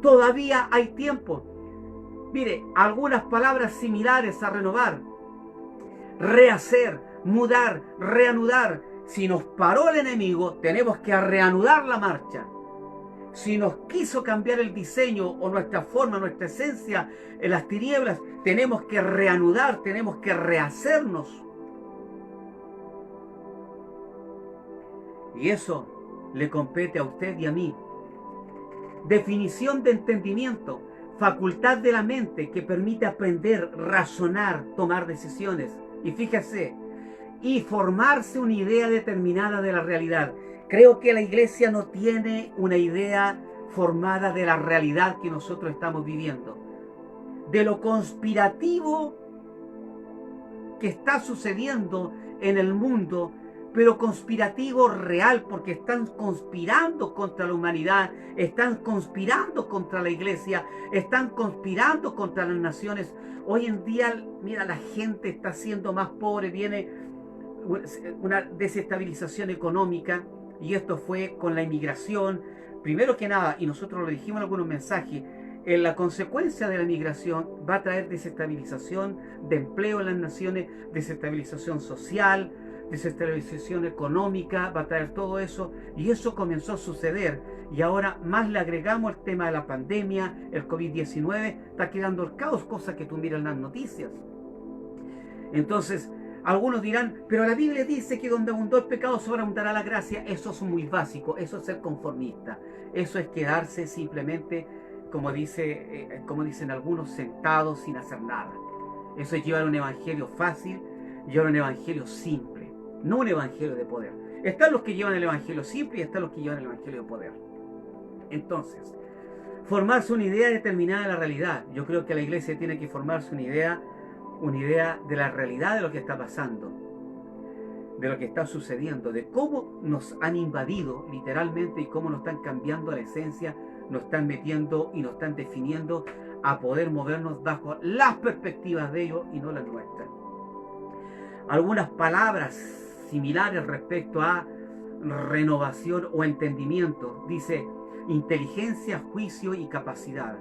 todavía hay tiempo. Mire, algunas palabras similares a renovar: rehacer, mudar, reanudar. Si nos paró el enemigo, tenemos que reanudar la marcha. Si nos quiso cambiar el diseño o nuestra forma, nuestra esencia en las tinieblas, tenemos que reanudar, tenemos que rehacernos. Y eso le compete a usted y a mí. Definición de entendimiento: facultad de la mente que permite aprender, razonar, tomar decisiones. Y fíjese, y formarse una idea determinada de la realidad. Creo que la iglesia no tiene una idea formada de la realidad que nosotros estamos viviendo, de lo conspirativo que está sucediendo en el mundo, pero conspirativo real, porque están conspirando contra la humanidad, están conspirando contra la iglesia, están conspirando contra las naciones. Hoy en día, mira, la gente está siendo más pobre, viene una desestabilización económica, y esto fue con la inmigración. Primero que nada, y nosotros lo dijimos en algunos mensajes, la consecuencia de la migración va a traer desestabilización de empleo en las naciones, desestabilización social, desestabilización económica, va a traer todo eso, y eso comenzó a suceder. Y ahora más le agregamos el tema de la pandemia, el COVID-19, está quedando el caos, cosa que tú miras en las noticias. Entonces, algunos dirán, pero la Biblia dice que donde abundó el pecado sobreabundará la gracia. Eso es muy básico, eso es ser conformista, eso es quedarse simplemente, como dicen algunos, sentados sin hacer nada. Eso es llevar un evangelio fácil, llevar un evangelio simple, no un evangelio de poder. Están los que llevan el evangelio simple y están los que llevan el evangelio de poder. Entonces, formarse una idea determinada de la realidad. Yo creo que la iglesia tiene que formarse una idea de la realidad de lo que está pasando, de lo que está sucediendo, de cómo nos han invadido literalmente y cómo nos están cambiando la esencia, nos están metiendo y nos están definiendo a poder movernos bajo las perspectivas de ellos y no las nuestras. Algunas palabras similares respecto a renovación o entendimiento: dice inteligencia, juicio y capacidad.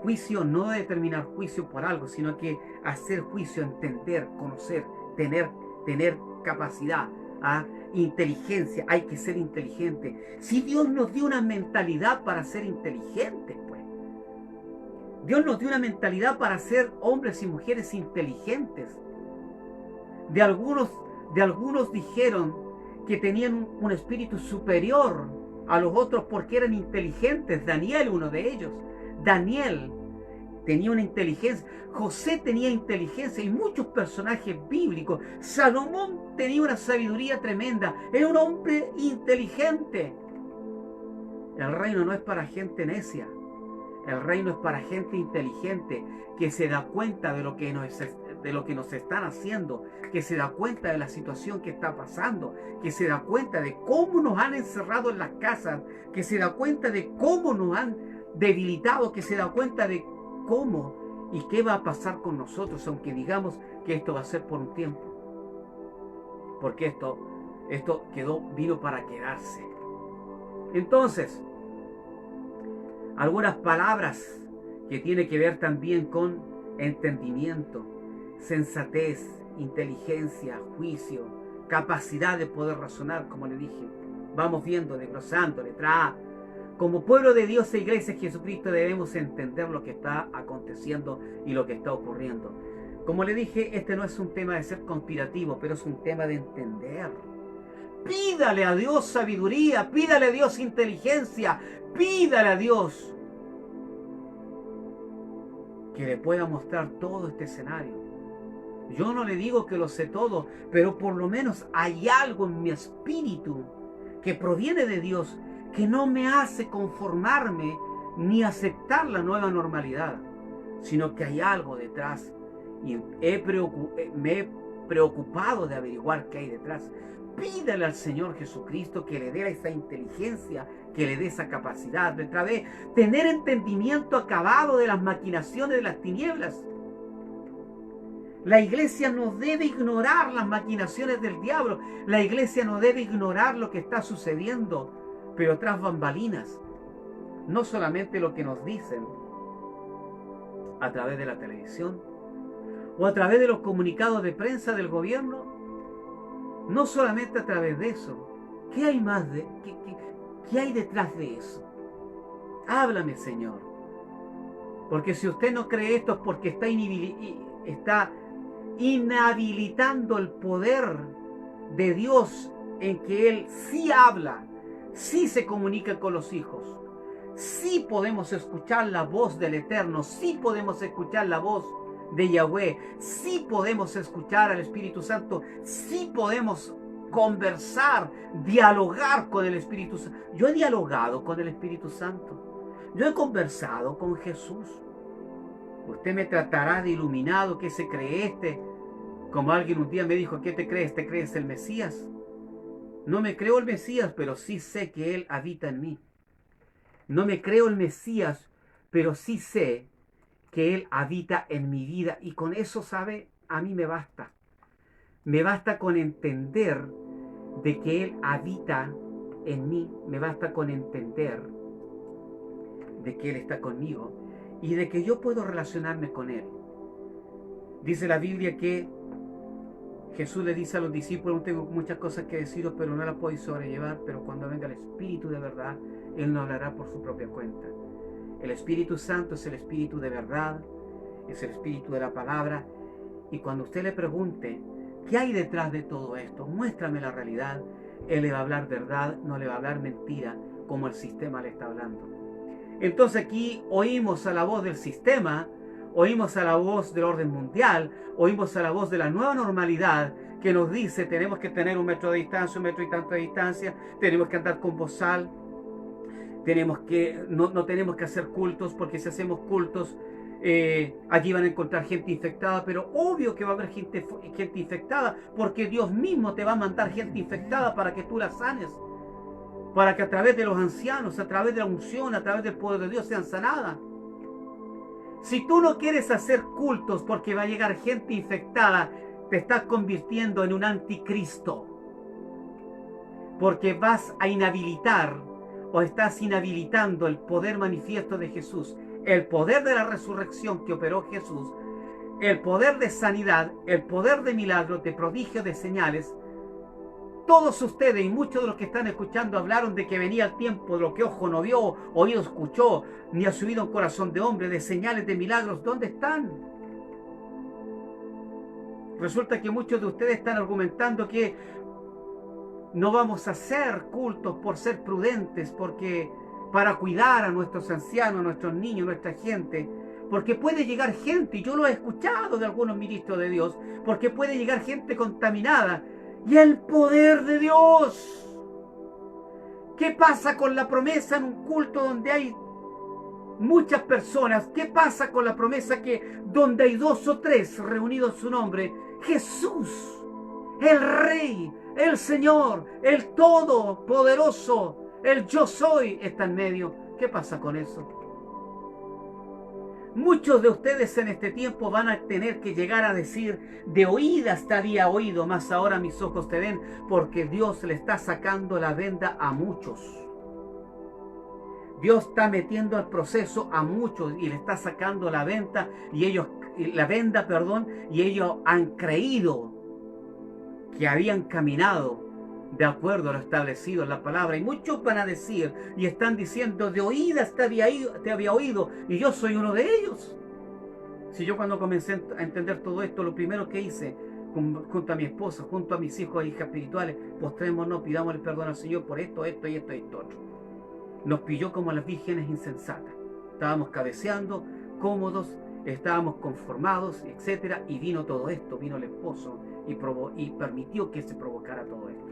Juicio no determinar juicio por algo, sino que hacer juicio, entender, conocer, tener capacidad. Inteligencia, hay que ser inteligente. Si Dios nos dio una mentalidad para ser inteligentes, pues. Dios nos dio una mentalidad para ser hombres y mujeres inteligentes. De algunos dijeron que tenían un espíritu superior a los otros porque eran inteligentes. Daniel, uno de ellos. Daniel tenía una inteligencia, José tenía inteligencia y muchos personajes bíblicos. Salomón tenía una sabiduría tremenda, era un hombre inteligente. El reino no es para gente necia, el reino es para gente inteligente que se da cuenta de lo que nos están haciendo, que se da cuenta de la situación que está pasando, que se da cuenta de cómo nos han encerrado en las casas, que se da cuenta de cómo nos han debilitado, que se da cuenta de cómo y qué va a pasar con nosotros, aunque digamos que esto va a ser por un tiempo, porque esto vino para quedarse. Entonces, algunas palabras que tienen que ver también con entendimiento, sensatez, inteligencia, juicio, capacidad de poder razonar, como le dije. Vamos viendo, desglosando, letra A. Como pueblo de Dios e iglesia de Jesucristo debemos entender lo que está aconteciendo y lo que está ocurriendo. Como le dije, este no es un tema de ser conspirativo, pero es un tema de entender. Pídale a Dios sabiduría, pídale a Dios inteligencia, pídale a Dios que le pueda mostrar todo este escenario. Yo no le digo que lo sé todo, pero por lo menos hay algo en mi espíritu que proviene de Dios que no me hace conformarme ni aceptar la nueva normalidad, sino que hay algo detrás y me he preocupado de averiguar qué hay detrás. Pídale al Señor Jesucristo que le dé esa inteligencia, que le dé esa capacidad de tener entendimiento acabado de las maquinaciones de las tinieblas. La iglesia no debe ignorar las maquinaciones del diablo. La iglesia no debe ignorar lo que está sucediendo, pero tras bambalinas. No solamente lo que nos dicen a través de la televisión o a través de los comunicados de prensa del gobierno. No solamente a través de eso. ¿Qué hay más qué hay detrás de eso? Háblame, Señor. Porque si usted no cree esto es porque está inhabilitando el poder de Dios en que Él sí habla, sí se comunica con los hijos, sí podemos escuchar la voz del Eterno, sí podemos escuchar la voz de Yahweh, sí podemos escuchar al Espíritu Santo, sí podemos conversar, dialogar con el Espíritu Santo. Yo he dialogado con el Espíritu Santo, yo he conversado con Jesús. Usted me tratará de iluminado, ¿qué se cree Como alguien un día me dijo, ¿qué te crees? ¿Te crees el Mesías? No me creo el Mesías, pero sí sé que Él habita en mí. No me creo el Mesías, pero sí sé que Él habita en mi vida. Y con eso, ¿sabe? A mí me basta. Me basta con entender de que Él habita en mí. Me basta con entender de que Él está conmigo y de que yo puedo relacionarme con Él. Dice la Biblia que Jesús le dice a los discípulos, no tengo muchas cosas que deciros, pero no las podéis sobrellevar, pero cuando venga el Espíritu de verdad, Él nos hablará por su propia cuenta. El Espíritu Santo es el Espíritu de verdad, es el Espíritu de la palabra, y cuando usted le pregunte, ¿qué hay detrás de todo esto? Muéstrame la realidad. Él le va a hablar verdad, no le va a hablar mentira, como el sistema le está hablando. Entonces aquí oímos a la voz del sistema, oímos a la voz del orden mundial, oímos a la voz de la nueva normalidad que nos dice tenemos que tener 1 metro de distancia, 1 metro y tanto de distancia, tenemos que andar con bozal, no tenemos que hacer cultos porque si hacemos cultos allí van a encontrar gente infectada, pero obvio que va a haber gente infectada porque Dios mismo te va a mandar gente infectada para que tú la sanes. Para que a través de los ancianos, a través de la unción, a través del poder de Dios sean sanadas. Si tú no quieres hacer cultos porque va a llegar gente infectada, te estás convirtiendo en un anticristo. Porque vas a inhabilitar o estás inhabilitando el poder manifiesto de Jesús, el poder de la resurrección que operó Jesús, el poder de sanidad, el poder de milagros, de prodigios, de señales. Todos ustedes y muchos de los que están escuchando hablaron de que venía el tiempo de lo que ojo no vio, oído escuchó, ni ha subido un corazón de hombre, de señales, de milagros. ¿Dónde están? Resulta que muchos de ustedes están argumentando que no vamos a hacer cultos por ser prudentes, porque para cuidar a nuestros ancianos, a nuestros niños, a nuestra gente, porque puede llegar gente, y yo lo he escuchado de algunos ministros de Dios, porque puede llegar gente contaminada. Y el poder de Dios. ¿Qué pasa con la promesa en un culto donde hay muchas personas? ¿Qué pasa con la promesa que donde hay 2 o 3 reunidos en su nombre, Jesús, el Rey, el Señor, el Todopoderoso, el Yo Soy, está en medio? ¿Qué pasa con eso? Muchos de ustedes en este tiempo van a tener que llegar a decir, de oídas te había oído, mas ahora mis ojos te ven, porque Dios le está sacando la venda a muchos. Dios está metiendo al proceso a muchos y le está sacando la venda, y ellos han creído que habían caminado de acuerdo a lo establecido en la palabra. Y muchos van a decir y están diciendo, de oídas te había oído, y yo soy uno de ellos. Si yo cuando comencé a entender todo esto, lo primero que hice junto a mi esposa, junto a mis hijos e hijas espirituales, postrémonos, pidámosle perdón al Señor por esto, esto y esto y esto otro. Nos pilló como las vírgenes insensatas. Estábamos cabeceando, cómodos, estábamos conformados, etcétera, y vino todo esto, vino el esposo y permitió que se provocara todo esto.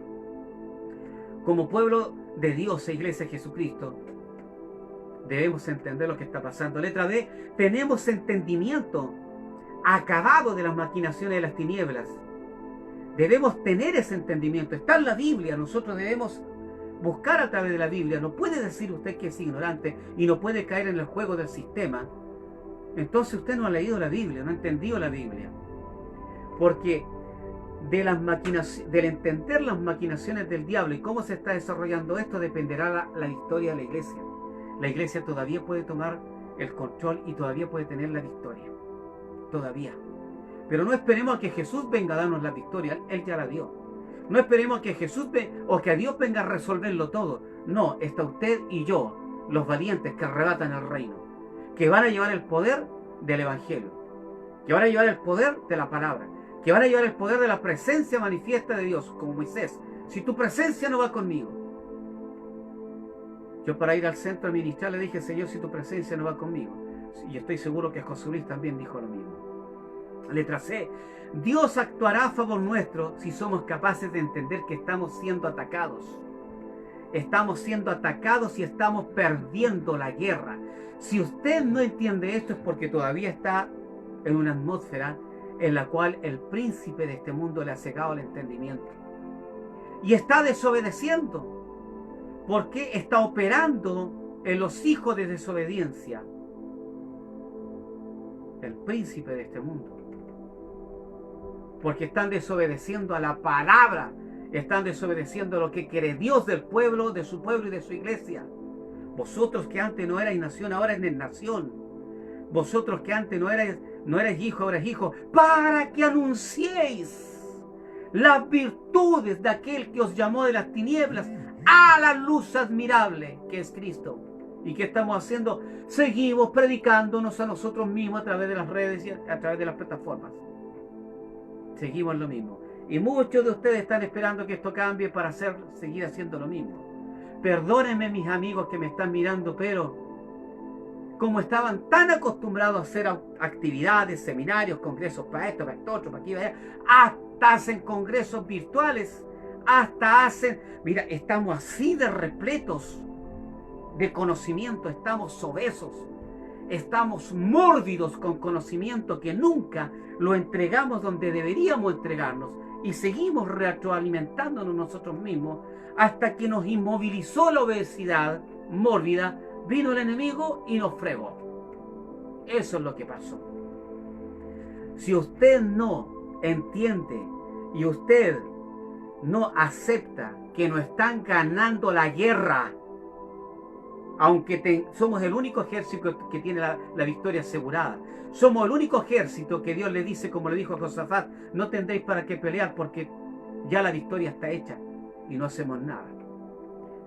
Como pueblo de Dios e Iglesia de Jesucristo, debemos entender lo que está pasando. Letra B, tenemos entendimiento acabado de las maquinaciones de las tinieblas. Debemos tener ese entendimiento. Está en la Biblia. Nosotros debemos buscar a través de la Biblia. No puede decir usted que es ignorante y no puede caer en el juego del sistema. Entonces usted no ha leído la Biblia, no ha entendido la Biblia. Porque del entender las maquinaciones del diablo y cómo se está desarrollando esto, dependerá la victoria de la iglesia. La iglesia todavía puede tomar el control y todavía puede tener la victoria. Todavía. Pero no esperemos a que Jesús venga a darnos la victoria. Él ya la dio. No esperemos a que Jesús o que a Dios venga a resolverlo todo. No, está usted y yo, los valientes que arrebatan el reino, que van a llevar el poder del Evangelio, que van a llevar el poder de la palabra, que van a llevar el poder de la presencia manifiesta de Dios, como Moisés. Si tu presencia no va conmigo. Yo para ir al centro a ministrar le dije, Señor, si tu presencia no va conmigo. Y estoy seguro que José Luis también dijo lo mismo. Letra C. Dios actuará a favor nuestro si somos capaces de entender que estamos siendo atacados. Estamos siendo atacados y estamos perdiendo la guerra. Si usted no entiende esto es porque todavía está en una atmósfera en la cual el príncipe de este mundo le ha cegado el entendimiento. Y está desobedeciendo. Porque está operando en los hijos de desobediencia. El príncipe de este mundo. Porque están desobedeciendo a la palabra. Están desobedeciendo a lo que quiere Dios del pueblo, de su pueblo y de su iglesia. Vosotros que antes no erais nación, ahora eres nación. Vosotros que antes no erais hijo, ahora eres hijo. Para que anunciéis las virtudes de aquel que os llamó de las tinieblas a la luz admirable que es Cristo. ¿Y qué estamos haciendo? Seguimos predicándonos a nosotros mismos a través de las redes y a través de las plataformas. Seguimos lo mismo. Y muchos de ustedes están esperando que esto cambie para seguir haciendo lo mismo. Perdónenme mis amigos que me están mirando, pero como estaban tan acostumbrados a hacer actividades, seminarios, congresos para esto, para esto, otro, para aquí, para allá, hasta hacen congresos virtuales, hasta hacen... Mira, estamos así de repletos de conocimiento, estamos obesos, estamos mórbidos con conocimiento que nunca lo entregamos donde deberíamos entregarnos y seguimos retroalimentándonos nosotros mismos hasta que nos inmovilizó la obesidad mórbida, vino el enemigo y nos fregó. Eso es lo que pasó. Si usted no entiende y usted no acepta que nos están ganando la guerra, aunque somos el único ejército que tiene la victoria asegurada, somos el único ejército que Dios le dice, como le dijo a Josafat, no tendréis para qué pelear porque ya la victoria está hecha y no hacemos nada.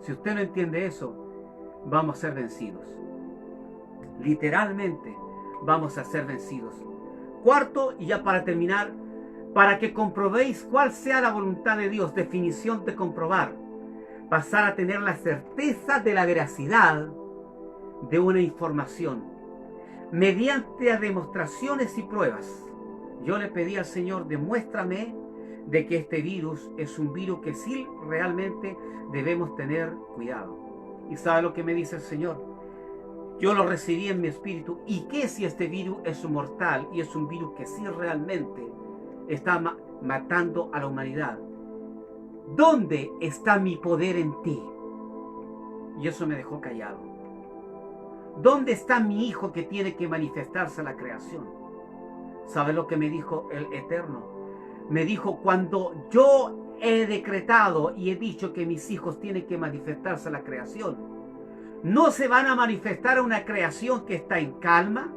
Si usted no entiende eso, vamos a ser vencidos. Literalmente vamos a ser vencidos. Cuarto, y ya para terminar, para que comprobéis cuál sea la voluntad de Dios, definición de comprobar, pasar a tener la certeza de la veracidad de una información, mediante demostraciones y pruebas. Yo le pedí al Señor, demuéstrame de que este virus es un virus que sí realmente debemos tener cuidado. ¿Y sabe lo que me dice el Señor? Yo lo recibí en mi espíritu. ¿Y qué si este virus es mortal y es un virus que sí realmente está matando a la humanidad? ¿Dónde está mi poder en ti? Y eso me dejó callado. ¿Dónde está mi hijo que tiene que manifestarse a la creación? ¿Sabe lo que me dijo el Eterno? Me dijo, cuando yo he decretado y he dicho que mis hijos tienen que manifestarse a la creación, no se van a manifestar a una creación que está en calma,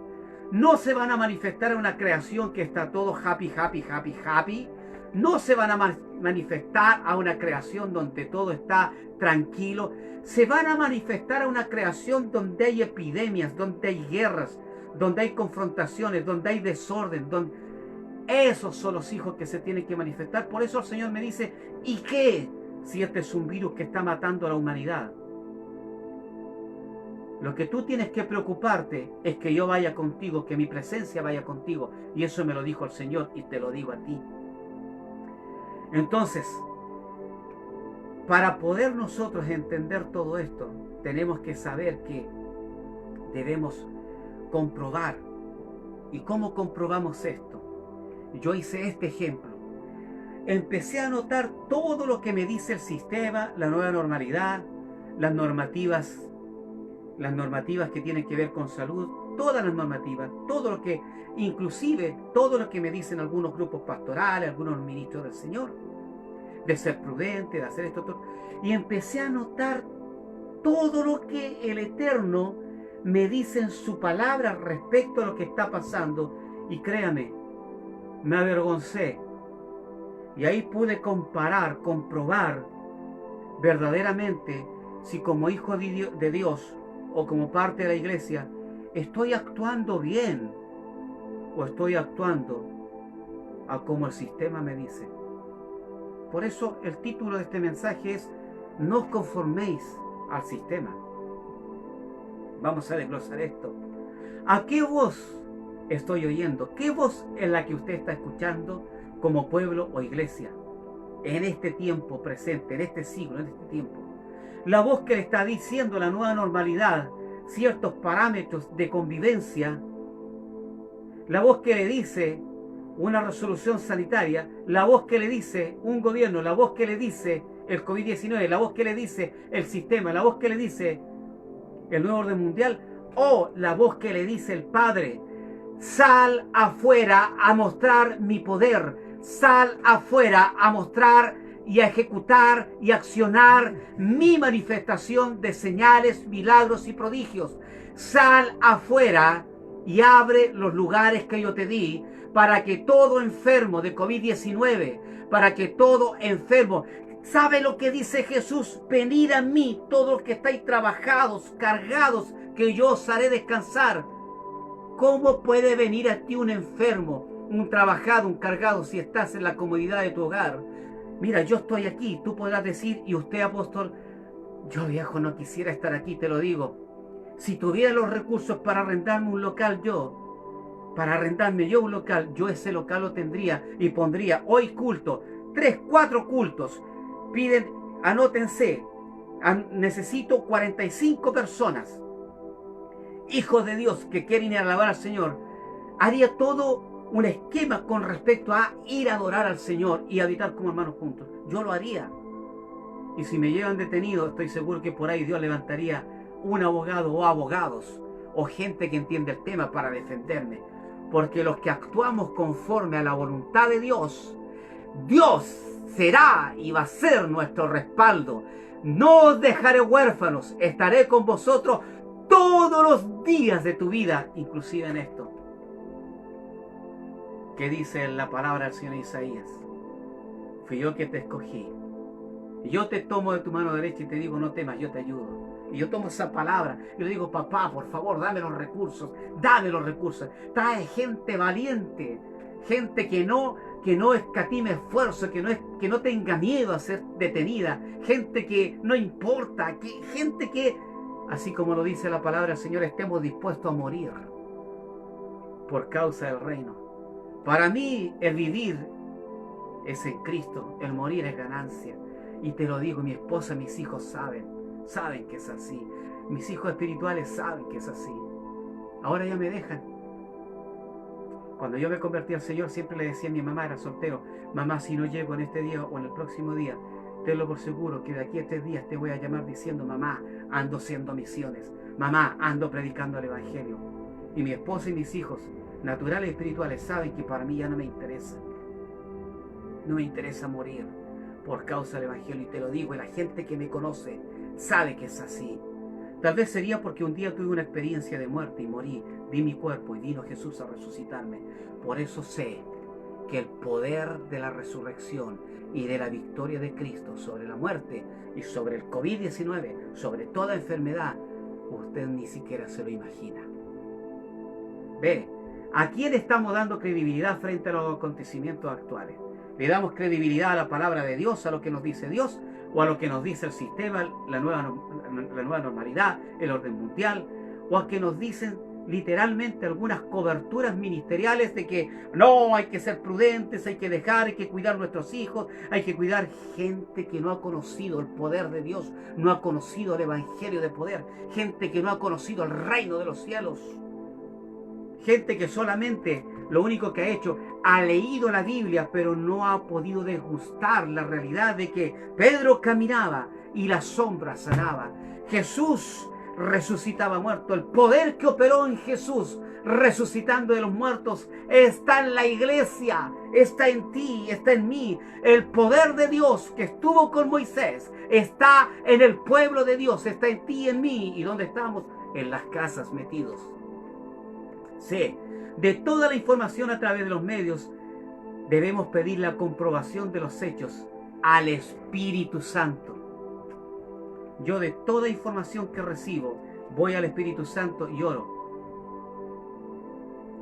no se van a manifestar a una creación que está todo happy, happy, happy, happy, no se van a manifestar a una creación donde todo está tranquilo, se van a manifestar a una creación donde hay epidemias, donde hay guerras, donde hay confrontaciones, donde hay desorden, Esos son los hijos que se tienen que manifestar. Por eso el Señor me dice, ¿y qué si este es un virus que está matando a la humanidad? Lo que tú tienes que preocuparte es que yo vaya contigo, que mi presencia vaya contigo. Y eso me lo dijo el Señor y te lo digo a ti. Entonces, para poder nosotros entender todo esto, tenemos que saber que debemos comprobar. ¿Y cómo comprobamos esto? Yo hice este ejemplo. Empecé a notar todo lo que me dice el sistema, la nueva normalidad, las normativas que tienen que ver con salud, todas las normativas, todo lo que, inclusive todo lo que me dicen algunos grupos pastorales, algunos ministros del Señor, de ser prudente, de hacer esto, todo. Y empecé a notar todo lo que el Eterno me dice en su palabra respecto a lo que está pasando. Y créame, me avergoncé. Y ahí pude comparar, comprobar verdaderamente si como hijo de Dios o como parte de la iglesia estoy actuando bien o estoy actuando a como el sistema me dice. Por eso el título de este mensaje es: no os conforméis al sistema. Vamos a desglosar esto. ¿A qué voz estoy oyendo? ¿Qué voz es la que usted está escuchando como pueblo o iglesia en este tiempo presente, en este siglo, en este tiempo? La voz que le está diciendo la nueva normalidad, ciertos parámetros de convivencia, la voz que le dice una resolución sanitaria, la voz que le dice un gobierno, la voz que le dice el COVID-19, la voz que le dice el sistema, la voz que le dice el nuevo orden mundial, o la voz que le dice el Padre: sal afuera a mostrar mi poder, sal afuera a mostrar y a ejecutar y accionar mi manifestación de señales, milagros y prodigios. Sal afuera y abre los lugares que yo te di, para que todo enfermo de COVID-19, para que todo enfermo... ¿Sabe lo que dice Jesús? Venid a mí, todos los que estáis trabajados, cargados, que yo os haré descansar. ¿Cómo puede venir a ti un enfermo, un trabajado, un cargado, si estás en la comodidad de tu hogar? Mira, yo estoy aquí. Tú podrás decir: y usted, apóstol, yo, viejo, no quisiera estar aquí, te lo digo. Si tuviera los recursos para arrendarme un local para arrendarme yo un local, yo ese local lo tendría y pondría hoy culto, 3, 4 cultos. Piden, anótense, necesito 45 personas, hijos de Dios que quieren ir a alabar al Señor. Haría todo un esquema con respecto a ir a adorar al Señor y habitar como hermanos juntos. Yo lo haría. Y si me llevan detenido, estoy seguro que por ahí Dios levantaría un abogado o abogados o gente que entiende el tema para defenderme. Porque los que actuamos conforme a la voluntad de Dios, Dios será y va a ser nuestro respaldo. No os dejaré huérfanos, estaré con vosotros todos los días de tu vida, inclusive en esto. ¿Qué dice la palabra del Señor Isaías? Fui yo que te escogí. Yo te tomo de tu mano derecha y te digo: no temas, yo te ayudo. Y yo tomo esa palabra y le digo: papá, por favor, dame los recursos, dame los recursos. Trae gente valiente, gente que no escatime esfuerzo, que no tenga miedo a ser detenida, gente que no importa, gente que, así como lo dice la palabra del Señor, estemos dispuestos a morir por causa del reino. Para mí el vivir es en Cristo, el morir es ganancia. Y te lo digo, mi esposa, mis hijos saben que es así. Mis hijos espirituales saben que es así. Ahora ya me dejan. Cuando yo me convertí al Señor, siempre le decía a mi mamá, era soltero: mamá, si no llego en este día o en el próximo día, tenlo por seguro que de aquí a 3 días te voy a llamar diciendo: mamá, ando haciendo misiones, mamá, ando predicando el Evangelio. Y mi esposa y mis hijos, naturales y espirituales, saben que para mí ya no me interesa. No me interesa morir por causa del Evangelio, y te lo digo, y la gente que me conoce sabe que es así. Tal vez sería porque un día tuve una experiencia de muerte y morí, di mi cuerpo y vino Jesús a resucitarme. Por eso sé que el poder de la resurrección y de la victoria de Cristo sobre la muerte y sobre el COVID-19, sobre toda enfermedad, usted ni siquiera se lo imagina. Ve, ¿A quién estamos dando credibilidad frente a los acontecimientos actuales? ¿Le damos credibilidad a la palabra de Dios, a lo que nos dice Dios, o a lo que nos dice el sistema, la nueva normalidad, el orden mundial, o a que nos dicen literalmente algunas coberturas ministeriales de que no, hay que ser prudentes, hay que cuidar nuestros hijos, hay que cuidar gente que no ha conocido el poder de Dios, no ha conocido el evangelio de poder, gente que no ha conocido el reino de los cielos, gente que solamente lo único que ha hecho, ha leído la Biblia, pero no ha podido degustar la realidad de que Pedro caminaba y la sombra sanaba. Jesús resucitaba muerto. El poder que operó en Jesús, resucitando de los muertos, está en la iglesia, está en ti, está en mí. El poder de Dios que estuvo con Moisés está en el pueblo de Dios, está en ti y en mí. ¿Y dónde estamos? En las casas metidos. Sí, de toda la información a través de los medios, debemos pedir la comprobación de los hechos al Espíritu Santo. Yo de toda información que recibo, voy al Espíritu Santo y oro.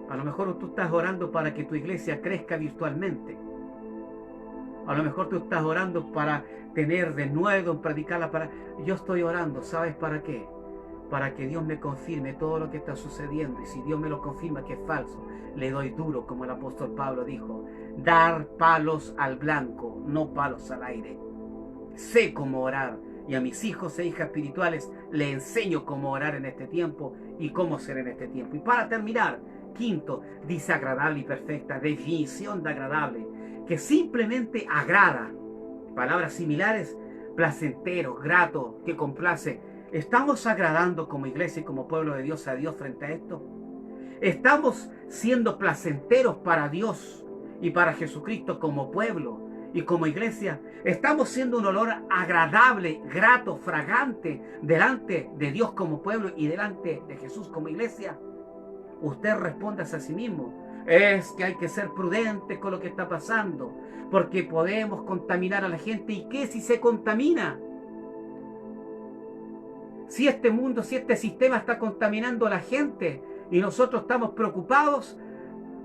A lo mejor tú estás orando para que tu iglesia crezca virtualmente. A lo mejor tú estás orando para tener de nuevo, predicarla para... Yo estoy orando, ¿sabes para qué? Para que Dios me confirme todo lo que está sucediendo. Y si Dios me lo confirma que es falso, le doy duro, como el apóstol Pablo dijo. Dar palos al blanco, no palos al aire. Sé cómo orar. Y a mis hijos e hijas espirituales le enseño cómo orar en este tiempo y cómo ser en este tiempo. Y para terminar, quinto, dice agradable y perfecta, definición de agradable, que simplemente agrada. Palabras similares, placentero, grato, que complace. ¿Estamos agradando como iglesia y como pueblo de Dios a Dios frente a esto? ¿Estamos siendo placenteros para Dios y para Jesucristo como pueblo y como iglesia? ¿Estamos siendo un olor agradable, grato, fragante delante de Dios como pueblo y delante de Jesús como iglesia? Usted responda a sí mismo. Es que hay que ser prudentes con lo que está pasando, porque podemos contaminar a la gente. ¿Y qué si se contamina? Si este mundo, si este sistema está contaminando a la gente y nosotros estamos preocupados,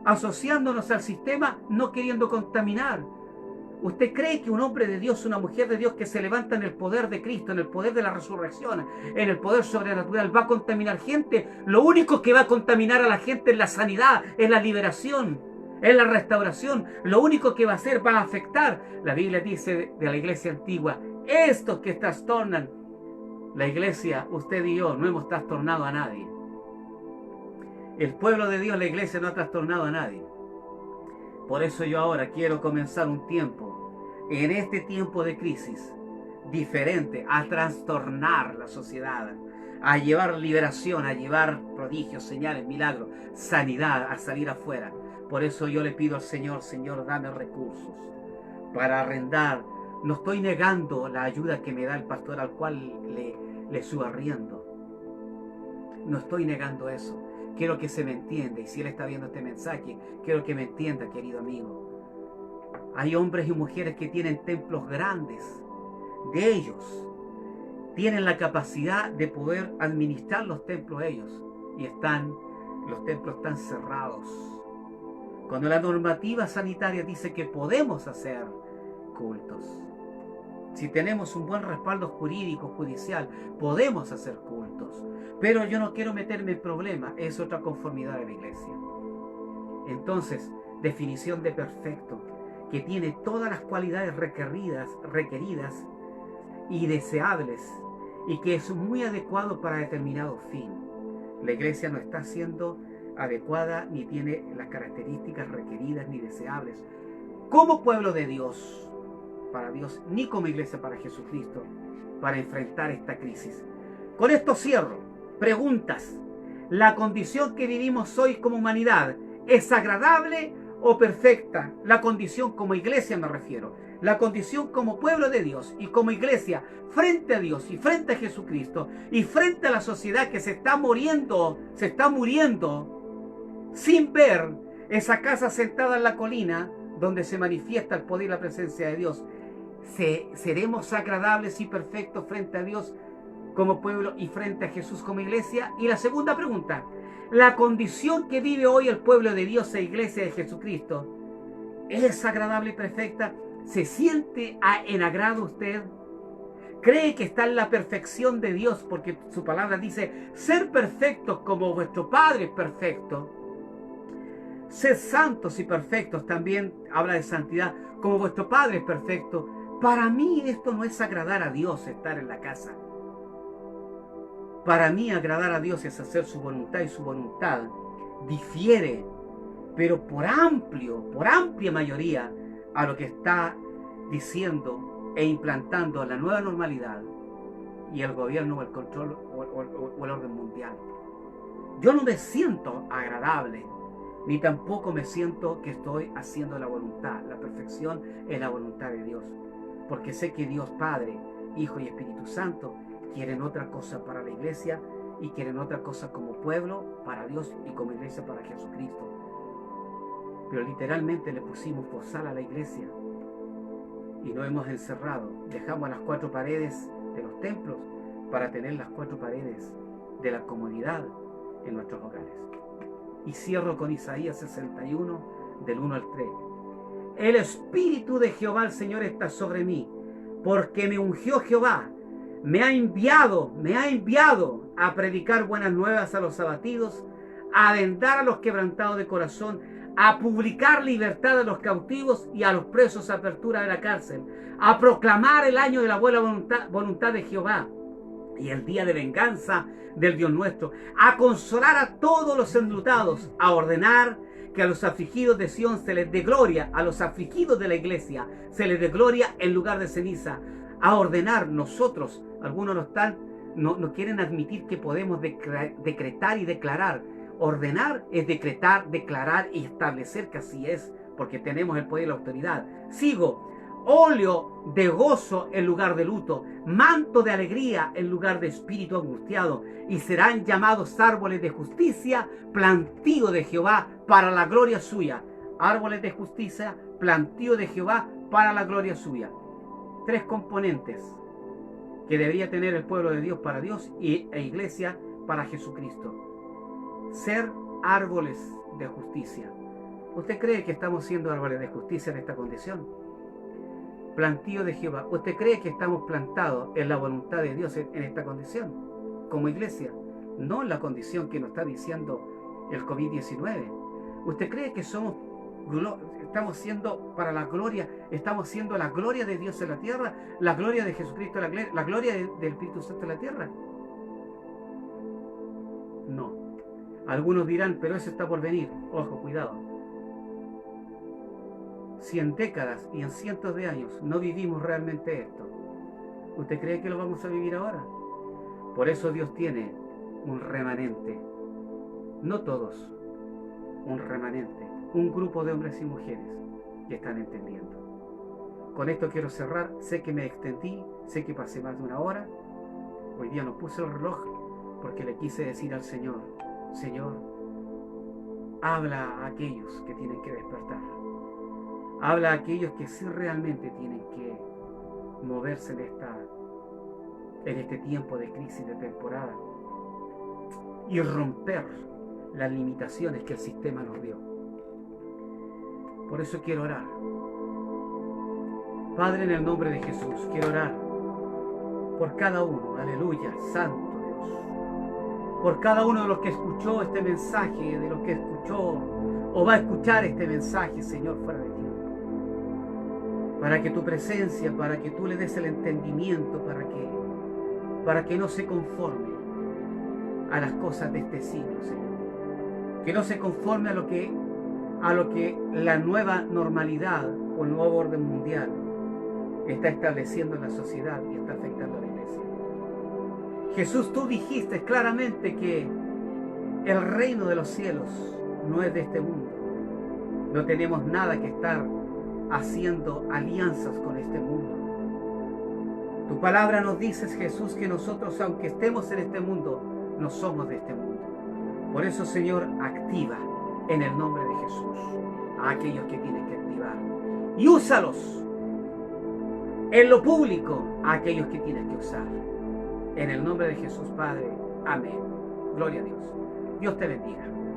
asociándonos al sistema, no queriendo contaminar. ¿Usted cree que un hombre de Dios, una mujer de Dios que se levanta en el poder de Cristo, en el poder de la resurrección, en el poder sobrenatural, va a contaminar gente? Lo único que va a contaminar a la gente es la sanidad, es la liberación, es la restauración. Lo único que va a hacer, va a afectar. La Biblia dice de la iglesia antigua, estos que trastornan. La iglesia, usted y yo, no hemos trastornado a nadie. El pueblo de Dios, la iglesia, no ha trastornado a nadie. Por eso yo ahora quiero comenzar un tiempo, en este tiempo de crisis, diferente, a trastornar la sociedad, a llevar liberación, a llevar prodigios, señales, milagros, sanidad, a salir afuera. Por eso yo le pido al Señor, Señor, dame recursos para arrendar. No estoy negando la ayuda que me da el pastor al cual le subarriendo. No estoy negando eso. Quiero que se me entienda, y si él está viendo este mensaje, quiero que me entienda, querido amigo. Hay hombres y mujeres que tienen templos grandes. De ellos tienen la capacidad de poder administrar los templos ellos. Y los templos están cerrados. Cuando la normativa sanitaria dice que podemos hacer cultos, si tenemos un buen respaldo jurídico, judicial, podemos hacer cultos. Pero yo no quiero meterme en problemas, es otra conformidad de la iglesia. Entonces, definición de perfecto, que tiene todas las cualidades requeridas y deseables, y que es muy adecuado para determinado fin. La iglesia no está siendo adecuada, ni tiene las características requeridas ni deseables como pueblo de Dios, para Dios, ni como iglesia para Jesucristo, para enfrentar esta crisis. Con esto cierro. Preguntas. ¿La condición que vivimos hoy como humanidad es agradable o perfecta? La condición como iglesia me refiero. La condición como pueblo de Dios y como iglesia frente a Dios y frente a Jesucristo y frente a la sociedad que se está muriendo sin ver esa casa sentada en la colina donde se manifiesta el poder y la presencia de Dios. ¿Seremos agradables y perfectos frente a Dios como pueblo y frente a Jesús como iglesia? Y la segunda pregunta, La condición que vive hoy el pueblo de Dios e Iglesia de Jesucristo es agradable y perfecta. ¿Se siente en agrado usted? ¿Cree que está en la perfección de Dios? Porque su palabra dice, ser perfectos como vuestro Padre es perfecto. Ser santos y perfectos, también habla de santidad, como vuestro Padre es perfecto. Para mí esto no es agradar a Dios, estar en la casa. Para mí agradar a Dios es hacer su voluntad, y su voluntad difiere, pero por amplia mayoría, a lo que está diciendo e implantando la nueva normalidad y el gobierno o el control o el orden mundial. Yo no me siento agradable, ni tampoco me siento que estoy haciendo la voluntad. La perfección es la voluntad de Dios, porque sé que Dios Padre, Hijo y Espíritu Santo quieren otra cosa para la iglesia y quieren otra cosa como pueblo para Dios y como iglesia para Jesucristo. Pero literalmente le pusimos bozal a la iglesia y nos hemos encerrado. Dejamos las 4 paredes de los templos para tener las 4 paredes de la comunidad en nuestros hogares. Y cierro con Isaías 61, del 1 al 3. El Espíritu de Jehová el Señor está sobre mí, porque me ungió Jehová, me ha enviado a predicar buenas nuevas a los abatidos, a vendar a los quebrantados de corazón, a publicar libertad a los cautivos y a los presos apertura de la cárcel, a proclamar el año de la buena voluntad de Jehová y el día de venganza del Dios nuestro, a consolar a todos los enlutados, a ordenar que a los afligidos de Sión se les dé gloria, a los afligidos de la iglesia se les dé gloria en lugar de ceniza, a ordenar nosotros. Algunos no quieren admitir que podemos decretar y declarar. Ordenar es decretar, declarar y establecer que así es, porque tenemos el poder y la autoridad. Sigo. Óleo de gozo en lugar de luto, manto de alegría en lugar de espíritu angustiado, y serán llamados árboles de justicia, plantío de Jehová para la gloria suya. Árboles de justicia, plantío de Jehová para la gloria suya. 3 componentes que debería tener el pueblo de Dios para Dios e iglesia para Jesucristo. Ser árboles de justicia. ¿Usted cree que estamos siendo árboles de justicia en esta condición? Plantío de Jehová. ¿Usted cree que estamos plantados en la voluntad de Dios en esta condición? Como iglesia, no en la condición que nos está diciendo el COVID-19. ¿Usted cree que estamos siendo para la gloria, estamos siendo la gloria de Dios en la tierra, la gloria de Jesucristo, la gloria del Espíritu Santo en la tierra? No. Algunos dirán, pero eso está por venir. Ojo, cuidado. Si en décadas y en cientos de años no vivimos realmente esto, ¿usted cree que lo vamos a vivir ahora? Por eso Dios tiene un remanente. No todos, un remanente. Un grupo de hombres y mujeres que están entendiendo. Con esto quiero cerrar. Sé que me extendí, sé que pasé más de 1 hora. Hoy día no puse el reloj porque le quise decir al Señor, Señor, habla a aquellos que tienen que despertar. Habla a aquellos que sí realmente tienen que moverse en este tiempo de crisis, de temporada, y romper las limitaciones que el sistema nos dio. Por eso quiero orar. Padre, en el nombre de Jesús, quiero orar por cada uno, aleluya, santo Dios, por cada uno de los que escuchó este mensaje, de los que escuchó o va a escuchar este mensaje, Señor, fuera de ti. Para que tu presencia, para que tú le des el entendimiento, para que no se conforme a las cosas de este siglo, Señor. Que no se conforme a lo que la nueva normalidad o el nuevo orden mundial está estableciendo en la sociedad y está afectando a la iglesia. Jesús, tú dijiste claramente que el reino de los cielos no es de este mundo. No tenemos nada que estar haciendo alianzas con este mundo. Tu palabra nos dice, Jesús, que nosotros, aunque estemos en este mundo, no somos de este mundo. Por eso, Señor, activa en el nombre de Jesús a aquellos que tienen que activar y úsalos en lo público a aquellos que tienes que usar. En el nombre de Jesús, Padre. Amén. Gloria a Dios. Dios te bendiga.